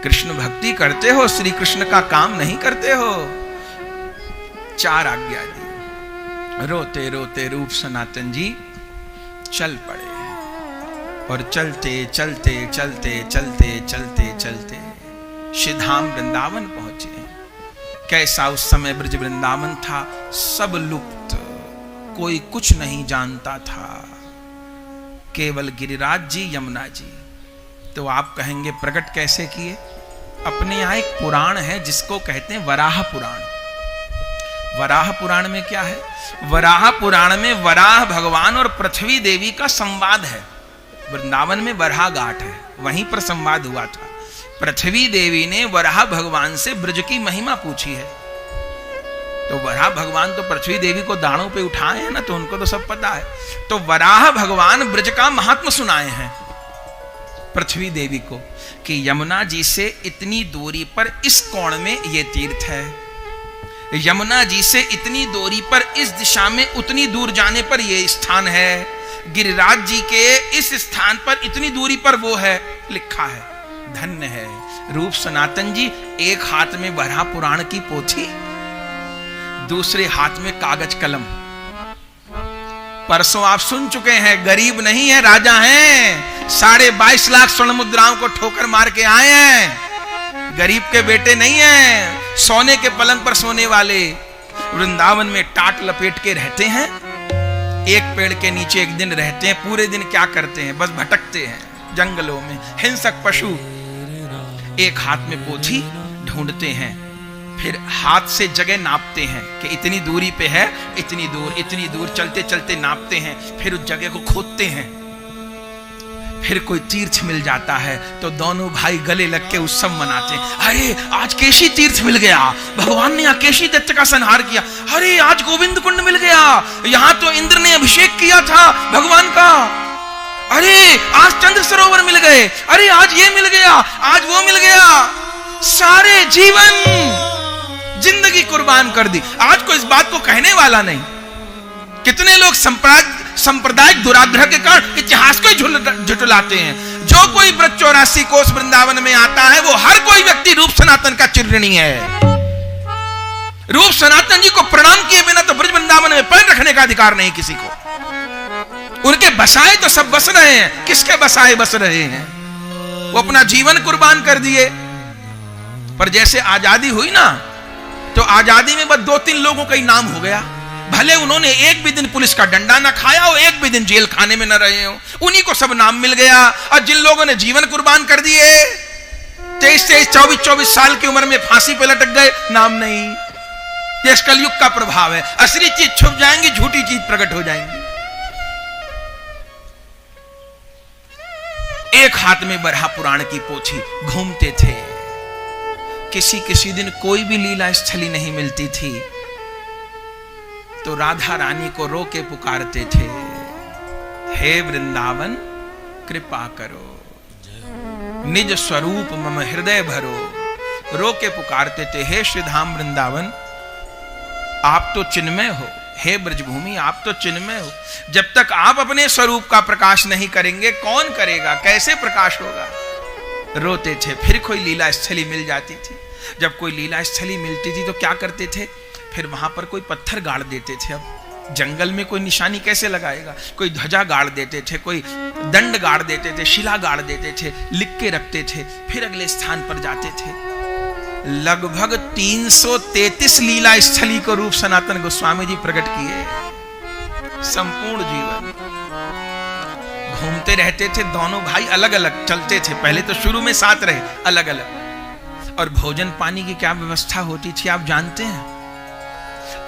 कृष्ण भक्ति करते हो, श्री कृष्ण का काम नहीं करते हो। 4 आज्ञा दी। रोते रोते रूप सनातन जी चल पड़े और चलते चलते चलते चलते चलते चलते श्रीधाम वृंदावन पहुंचे। कैसा उस समय ब्रज वृंदावन था, सब लुप्त, कोई कुछ नहीं जानता था, केवल गिरिराज जी, यमुना जी। तो आप कहेंगे प्रकट कैसे किए? अपने यहां एक पुराण है जिसको कहते हैं वराह पुराण। वराह पुराण में क्या है? वराह पुराण में वराह भगवान और पृथ्वी देवी का संवाद है। वृंदावन में वराह घाट है, वहीं पर संवाद हुआ था। पृथ्वी देवी ने वराह भगवान से ब्रज की महिमा पूछी है। तो वराह भगवान तो पृथ्वी देवी को दाणों पे उठाए हैं ना, तो उनको तो सब पता है। तो वराह भगवान ब्रज का महात्म सुनाए हैं पृथ्वी देवी को कि यमुना जी से इतनी दूरी पर इस कोण में ये तीर्थ है, यमुना जी से इतनी दूरी पर इस दिशा में उतनी दूर जाने पर ये स्थान है, गिरिराज जी के इस स्थान पर इतनी दूरी पर वो है, लिखा है। धन्य है रूप सनातन जी। एक हाथ में वराह पुराण की पोथी, दूसरे हाथ में कागज कलम। परसों आप सुन चुके हैं, गरीब नहीं है, राजा हैं। 22.5 लाख स्वर्ण मुद्राओं को ठोकर मार के आए हैं। गरीब के बेटे नहीं हैं, सोने के पलंग पर सोने वाले। वृंदावन में टाट लपेट के रहते हैं, एक पेड़ के नीचे एक दिन रहते हैं। पूरे दिन क्या करते हैं? बस भटकते हैं जंगलों में, हिंसक पशु। एक हाथ में पोथी ढूंढते हैं, फिर हाथ से जगह नापते हैं कि इतनी दूरी पे है, इतनी दूर चलते चलते नापते हैं। फिर उस जगह को खोदते हैं, फिर कोई तीर्थ मिल जाता है तो दोनों भाई गले लग के उत्सव मनाते हैं। अरे आज केशी तीर्थ मिल गया, भगवान ने यहाँ केशी दत्त का संहार किया। अरे आज गोविंद कुंड मिल गया, यहाँ तो इंद्र ने अभिषेक किया था भगवान का। अरे आज चंद्र सरोवर मिल गए, अरे आज ये मिल गया, आज वो मिल गया। सारे जीवन जिंदगी कुर्बान कर दी। आज को इस बात को कहने वाला नहीं। कितने लोग सांप्रदायिक दुराग्रह के कारण इतिहास को झुठलाते हैं। जो कोई ब्रज 84 कोस वृंदावन में आता है, वो हर कोई व्यक्ति रूप सनातन का चिरऋणी है। रूप सनातन जी को प्रणाम किए बिना तो ब्रज वृंदावन में पैर रखने का अधिकार नहीं किसी को। उनके बसाए तो सब बस रहे हैं, किसके बसाए बस रहे हैं? वो अपना जीवन कुर्बान कर दिए। पर जैसे आजादी हुई ना, तो आजादी में बस 2-3 लोगों का ही नाम हो गया। भले उन्होंने एक भी दिन पुलिस का डंडा ना खाया हो, एक भी दिन जेल खाने में न रहे हो, उन्हीं को सब नाम मिल गया। और जिन लोगों ने जीवन कुर्बान कर दिए, 23-23, 24-24 साल की उम्र में फांसी पे लटक गए, नाम नहीं। ये कलयुग का प्रभाव है। असली चीज छुप जाएंगी, झूठी चीज प्रकट हो जाएंगी। एक हाथ में वराह पुराण की पोथी, घूमते थे। किसी दिन कोई भी लीला स्थली नहीं मिलती थी तो राधा रानी को रो के पुकारते थे, हे वृंदावन कृपा करो, निज स्वरूप मम हृदय भरो। रो के पुकारते थे, हे श्रीधाम वृंदावन आप तो चिन्मय हो, हे ब्रजभूमि आप तो चिन्मय हो। जब तक आप अपने स्वरूप का प्रकाश नहीं करेंगे, कौन करेगा? कैसे प्रकाश होगा? रोते थे। फिर कोई लीला स्थली मिल जाती थी। जब कोई लीला स्थली मिलती थी तो क्या करते थे? फिर वहां पर कोई पत्थर गाड़ देते थे। अब जंगल में कोई निशानी कैसे लगाएगा? कोई ध्वजा गाड़ देते थे, कोई दंड गाड़ देते थे, शिला गाड़ देते थे, लिख के रखते थे। फिर अगले स्थान पर जाते थे। लगभग 333 लीला स्थली को रूप सनातन गोस्वामी जी प्रकट किए। संपूर्ण जीवन घूमते रहते थे। दोनों भाई अलग अलग चलते थे। पहले तो शुरू में साथ रहे, अलग अलग। और भोजन पानी की क्या व्यवस्था होती थी आप जानते हैं?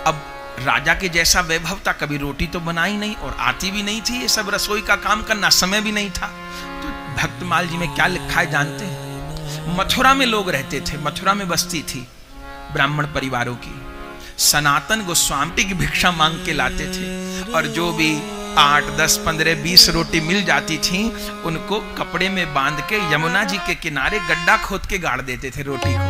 अब राजा के जैसा वैभव था, कभी रोटी तो बनाई नहीं और आती भी नहीं थी। ये सब रसोई का काम करना, समय भी नहीं था। तो भक्तमाल जी में क्या लिखा है जानते हैं? मथुरा में लोग रहते थे, मथुरा में बस्ती थी ब्राह्मण परिवारों की। सनातन गोस्वामी की भिक्षा मांग के लाते थे और जो भी 8, 10, 15, 20 रोटी मिल जाती थी, उनको कपड़े में बांध के यमुना जी के किनारे गड्ढा खोद के गाड़ देते थे रोटी को।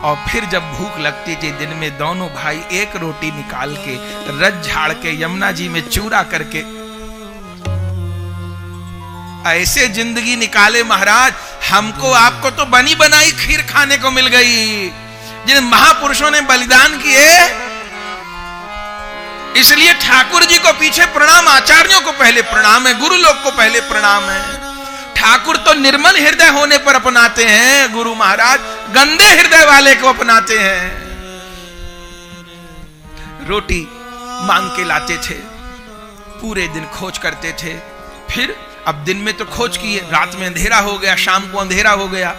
और फिर जब भूख लगती थी दिन में, दोनों भाई एक रोटी निकाल के रज झाड़ के यमुना जी में चूरा करके ऐसे जिंदगी निकाले महाराज। हमको आपको तो बनी बनाई खीर खाने को मिल गई। जिन महापुरुषों ने बलिदान किए, इसलिए ठाकुर जी को पीछे प्रणाम, आचार्यों को पहले प्रणाम है, गुरु लोग को पहले प्रणाम है। ठाकुर तो निर्मल हृदय होने पर अपनाते हैं, गुरु महाराज गंदे हृदय वाले को अपनाते हैं। रोटी मांग के लाते थे, पूरे दिन खोज करते थे, फिर अब दिन में तो खोज किए, रात में अंधेरा हो गया, शाम को अंधेरा हो गया,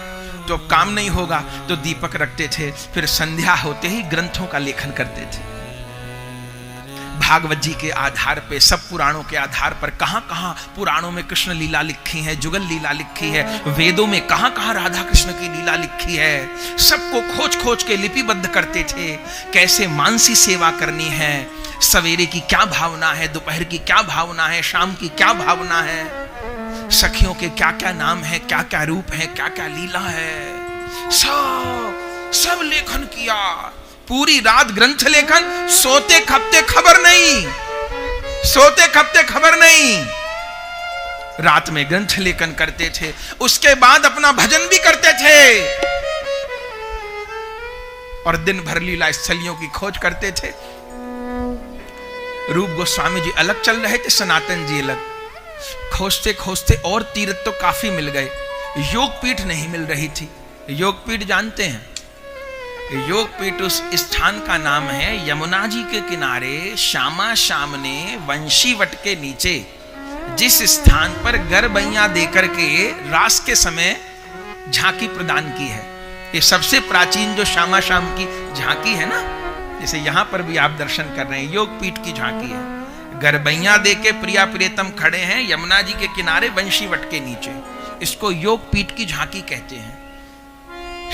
तो अब काम नहीं होगा तो दीपक रखते थे, फिर संध्या होते ही ग्रंथों का लेखन करते थे। भागवत जी के आधार पे, सब पुराणों के आधार पर कहां कहां पुराणों में कृष्ण लीला लिखी है, जुगल लीला लिखी है, वेदों में कहां कहां राधा कृष्ण की लीला लिखी है, सबको खोज खोज के लिपिबद्ध करते थे। कैसे मानसी सेवा करनी है, सवेरे की क्या भावना है, दोपहर की क्या भावना है, शाम की क्या भावना है, सखियों के क्या क्या नाम है, क्या क्या रूप है, क्या क्या लीला है, सब लेखन किया। पूरी रात ग्रंथ लेखन, सोते खपते खबर नहीं, सोते खपते खबर नहीं, रात में ग्रंथ लेखन करते थे। उसके बाद अपना भजन भी करते थे और दिन भर लीला स्थलियों की खोज करते थे। रूप गोस्वामी जी अलग चल रहे थे, सनातन जी अलग। खोजते खोजते और तीर्थ तो काफी मिल गए, योगपीठ नहीं मिल रही थी। योगपीठ जानते हैं, योगपीठ उस स्थान का नाम है, यमुना जी के किनारे श्यामा श्याम ने वंशीवट के नीचे जिस स्थान पर गरबैया देकर के रास के समय झांकी प्रदान की है। ये सबसे प्राचीन जो श्यामा श्याम की झांकी है ना, जैसे यहां पर भी आप दर्शन कर रहे हैं, योगपीठ की झांकी है। गरबैया दे के प्रिया प्रियतम खड़े हैं यमुना जी के किनारे वंशीवट के नीचे, इसको योगपीठ की झांकी कहते हैं।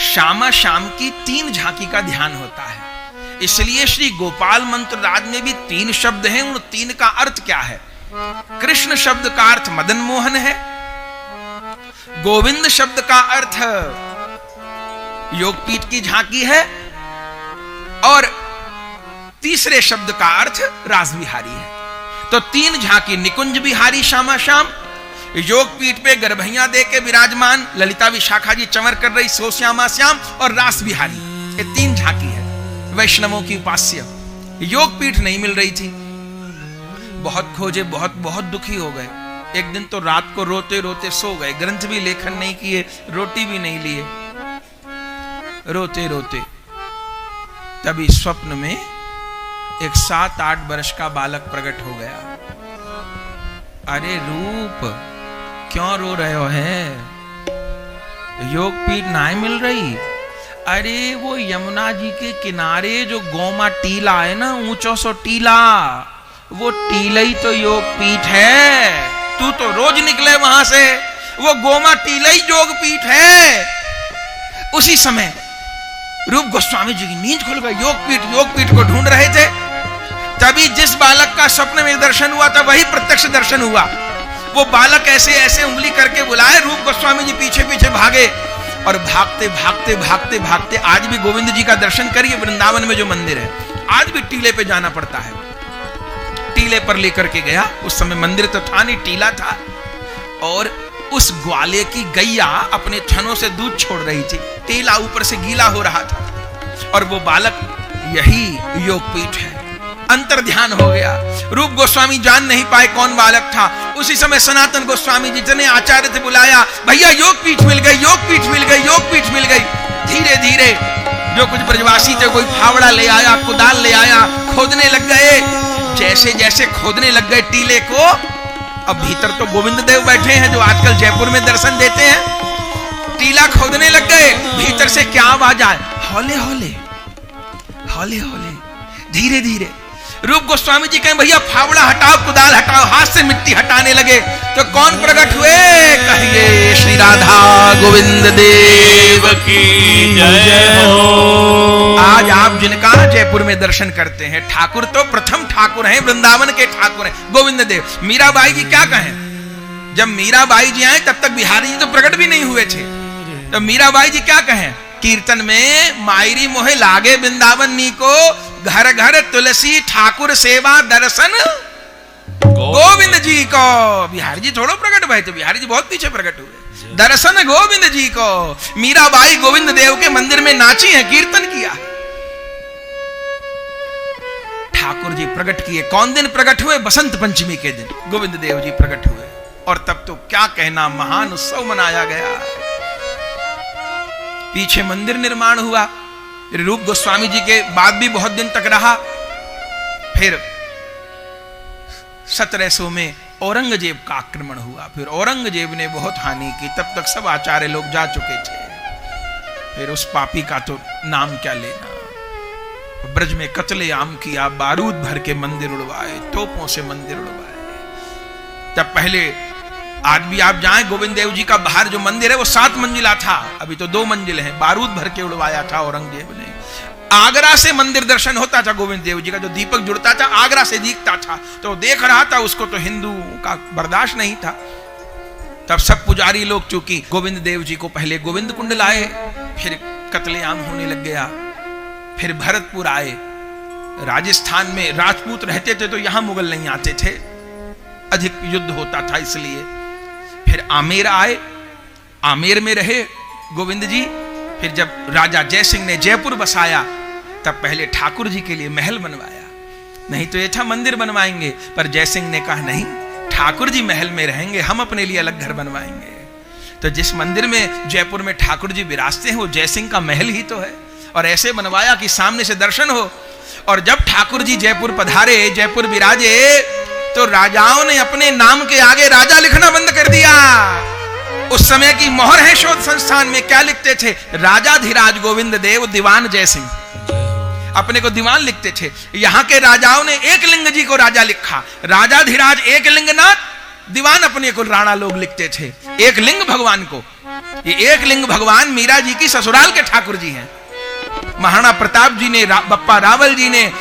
श्यामा श्याम की 3 झांकी का ध्यान होता है, इसलिए श्री गोपाल मंत्र राज में भी 3 शब्द हैं। उन 3 का अर्थ क्या है? कृष्ण शब्द का अर्थ मदन मोहन है, गोविंद शब्द का अर्थ योगपीठ की झांकी है, और तीसरे शब्द का अर्थ रास बिहारी है। तो 3 झांकी, निकुंज बिहारी श्यामा श्याम, योगपीठ पे गरबैया दे के विराजमान ललिता विशाखा जी चमर कर रही सो श्यामा श्याम, और रास बिहारी, ये 3 झांकी है वैष्णवों की उपास्य। योगपीठ नहीं मिल रही थी, बहुत खोजे, बहुत बहुत दुखी हो गए। एक दिन तो रात को रोते रोते सो गए, ग्रंथ भी लेखन नहीं किए, रोटी भी नहीं लिए, रोते रोते तभी स्वप्न में एक 7-8 वर्ष का बालक प्रकट हो गया। अरे रूप, क्यों रो रहे हो है? योगपीठ नहीं मिल रही? अरे वो यमुना जी के किनारे जो गोमा टीला है ना, ऊंचो सो टीला, वो टीला ही तो योगपीठ है। तू तो रोज निकले वहां से, वो गोमा टीला ही योगपीठ है। उसी समय रूप गोस्वामी जी की नींद खुल गई, योगपीठ को ढूंढ रहे थे। तभी जिस बालक का स्वप्न में दर्शन हुआ था वही प्रत्यक्ष दर्शन हुआ। वो बालक ऐसे ऐसे उंगली करके बुलाए, रूप गोस्वामी जी पीछे पीछे भागे, और भागते भागते भागते भागते आज भी गोविंद जी का दर्शन करिए। वृंदावन में जो मंदिर है, आज भी टीले पे जाना पड़ता है। टीले पर लेकर के गया, उस समय मंदिर तो था नहीं, टीला था, और उस ग्वाले की गैया अपने थनों से दूध छोड़ रही थी, टीला ऊपर से गीला हो रहा था, और वो बालक यही योगपीठ है। अंतर ध्यान हो गया। रूप गोस्वामी जान नहीं पाए कौन बालक था। उसी समय सनातन गोस्वामी जी जितने आचार्य थे बुलाया, भैया योगपीठ मिल गई, योगपीठ मिल गई, योगपीठ मिल गई। धीरे धीरे जो कुछ ब्रजवासी थे, कोई फावड़ा ले आया, कुदाल ले आया, खोदने लग गए। जैसे जैसे खोदने लग गए टीले को, अब भीतर तो गोविंद देव बैठे हैं जो आजकल जयपुर में दर्शन देते हैं। टीला खोदने लग गए, भीतर से क्या आवाज आए? हौले हौले, हौले हौले, धीरे धीरे। रूप गोस्वामी जी कहें, भैया फावड़ा हटाओ, कुदाल हटाओ, हाथ से मिट्टी हटाने लगे। तो कौन प्रकट हुए? कहिए श्री राधा गोविंद देव की जय हो। आज आप जिनका जयपुर में दर्शन करते हैं, ठाकुर तो प्रथम ठाकुर हैं, वृंदावन के ठाकुर हैं, गोविंद देव। मीराबाई जी क्या कहें? जब मीराबाई जी आए तब तक बिहारी जी तो प्रकट भी नहीं हुए थे। तो मीराबाई जी क्या कहें? कीर्तन में मायरी मोहे लागे वृंदावन नी को, घर घर तुलसी ठाकुर सेवा दर्शन गोविंद जी को। बिहारी जी थोड़ा प्रकट भय थे, बिहारी जी बहुत पीछे प्रकट हुए। दर्शन गोविंद जी को। मीराबाई गोविंद देव के मंदिर में नाची है, कीर्तन किया है। ठाकुर जी प्रकट किए। कौन दिन प्रकट हुए? बसंत पंचमी के दिन गोविंद देव जी प्रकट हुए। और तब तो क्या कहना, महान उत्सव मनाया गया। पीछे मंदिर निर्माण हुआ। रूप गोस्वामी जी के बाद भी बहुत दिन तक रहा। फिर 1700 में औरंगजेब का आक्रमण हुआ। फिर औरंगजेब ने बहुत हानि की। तब तक सब आचार्य लोग जा चुके थे। फिर उस पापी का तो नाम क्या लेना। ब्रज में कत्लेआम किया, बारूद भर के मंदिर उड़वाए, तोपों से मंदिर उड़वाए। तब पहले आज भी आप जाएं, गोविंद देव जी का बाहर जो मंदिर है वो 7 मंजिला था, अभी तो 2 मंजिल है। बारूद भर के उड़वाया था औरंगजेब ने। आगरा से मंदिर दर्शन होता था गोविंद देव जी का, जो दीपक जुड़ता था आगरा से दिखता था, तो देख रहा था। उसको तो हिंदुओं का बर्दाश्त नहीं था। तब सब पुजारी लोग चूंकि गोविंद देव जी को पहले गोविंद कुंड लाए, फिर कत्लेआम होने लग गया। फिर भरतपुर आए। राजस्थान में राजपूत रहते थे तो यहां मुगल नहीं आते थे, अधिक युद्ध होता था इसलिए। फिर आमेर आए, आमेर में रहे गोविंद जी। फिर जब राजा जयसिंह ने जयपुर बसाया, तब पहले ठाकुर जी के लिए महल बनवाया। नहीं तो ये था मंदिर बनवाएंगे, पर जयसिंह ने कहा नहीं, ठाकुर जी महल में रहेंगे, हम अपने लिए अलग घर बनवाएंगे। तो जिस मंदिर में जयपुर में ठाकुर जी विराजते हैं वो जयसिंह का महल ही तो है। और ऐसे बनवाया कि सामने से दर्शन हो। और जब ठाकुर जी जयपुर पधारे, जयपुर विराजे, तो राजाओं ने अपने नाम के आगे राजा लिखना बंद कर दिया। उस समय की मोहर है शोध संस्थान में, क्या लिखते थे? राजाधिराज गोविंद देव दीवान जयसिंह, अपने को दीवान लिखते थे। यहां के राजाओं ने एक लिंग जी को राजा लिखा, राजाधिराज एक लिंगनाथ, दीवान अपने को राणा लोग लिखते थे। एक लिंग भगवान को, ये एक लिंग भगवान मीरा जी की ससुराल के ठाकुर जी हैं। महाराणा प्रताप जी ने, बप्पा रावल जी ने,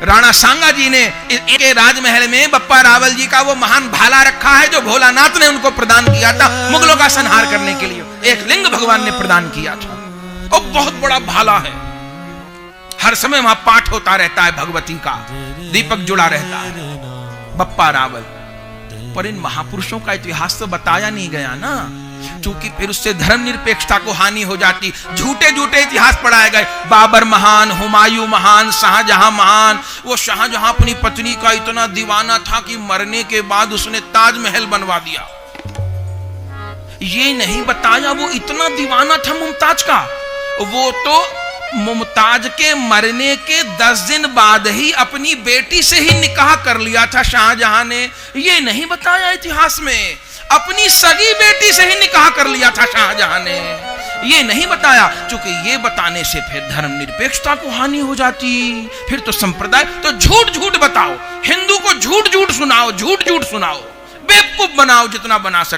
राणा सांगा जी ने इनके राजमहल में बप्पा रावल जी का वो महान भाला रखा है जो भोलानाथ ने उनको प्रदान किया था मुगलों का संहार करने के लिए। एक लिंग भगवान ने प्रदान किया था। और बहुत बड़ा भाला है, हर समय वहां पाठ होता रहता है भगवती का, दीपक जुड़ा रहता है। बप्पा रावल। पर इन महापुरुषों का इतिहास तो बताया नहीं गया ना, क्योंकि फिर उससे धर्मनिरपेक्षता को हानि हो जाती। झूठे झूठे इतिहास पढ़ाए गए। बाबर महान, हुमायूं महान, शाहजहां महान। वो शाहजहां अपनी पत्नी का इतना दीवाना था कि मरने के बाद उसने ताजमहल बनवा दिया। ये नहीं बताया वो इतना दीवाना था मुमताज का। वो तो मुमताज के मरने के 10 दिन बाद ही अपनी बेटी से ही निकाह कर लिया था शाहजहां ने। ये नहीं बताया इतिहास में। अपनी सगी बेटी से ही निकाह कर लिया था शाहजहां ने, ये नहीं बताया। क्योंकि ये बताने से फिर धर्मनिरपेक्षता को हानि हो जाती। फिर तो संप्रदाय, तो झूठ झूठ बताओ, हिंदू को झूठ झूठ सुनाओ, झूठ झूठ सुनाओ, बेवकूफ बनाओ जितना बना सकते।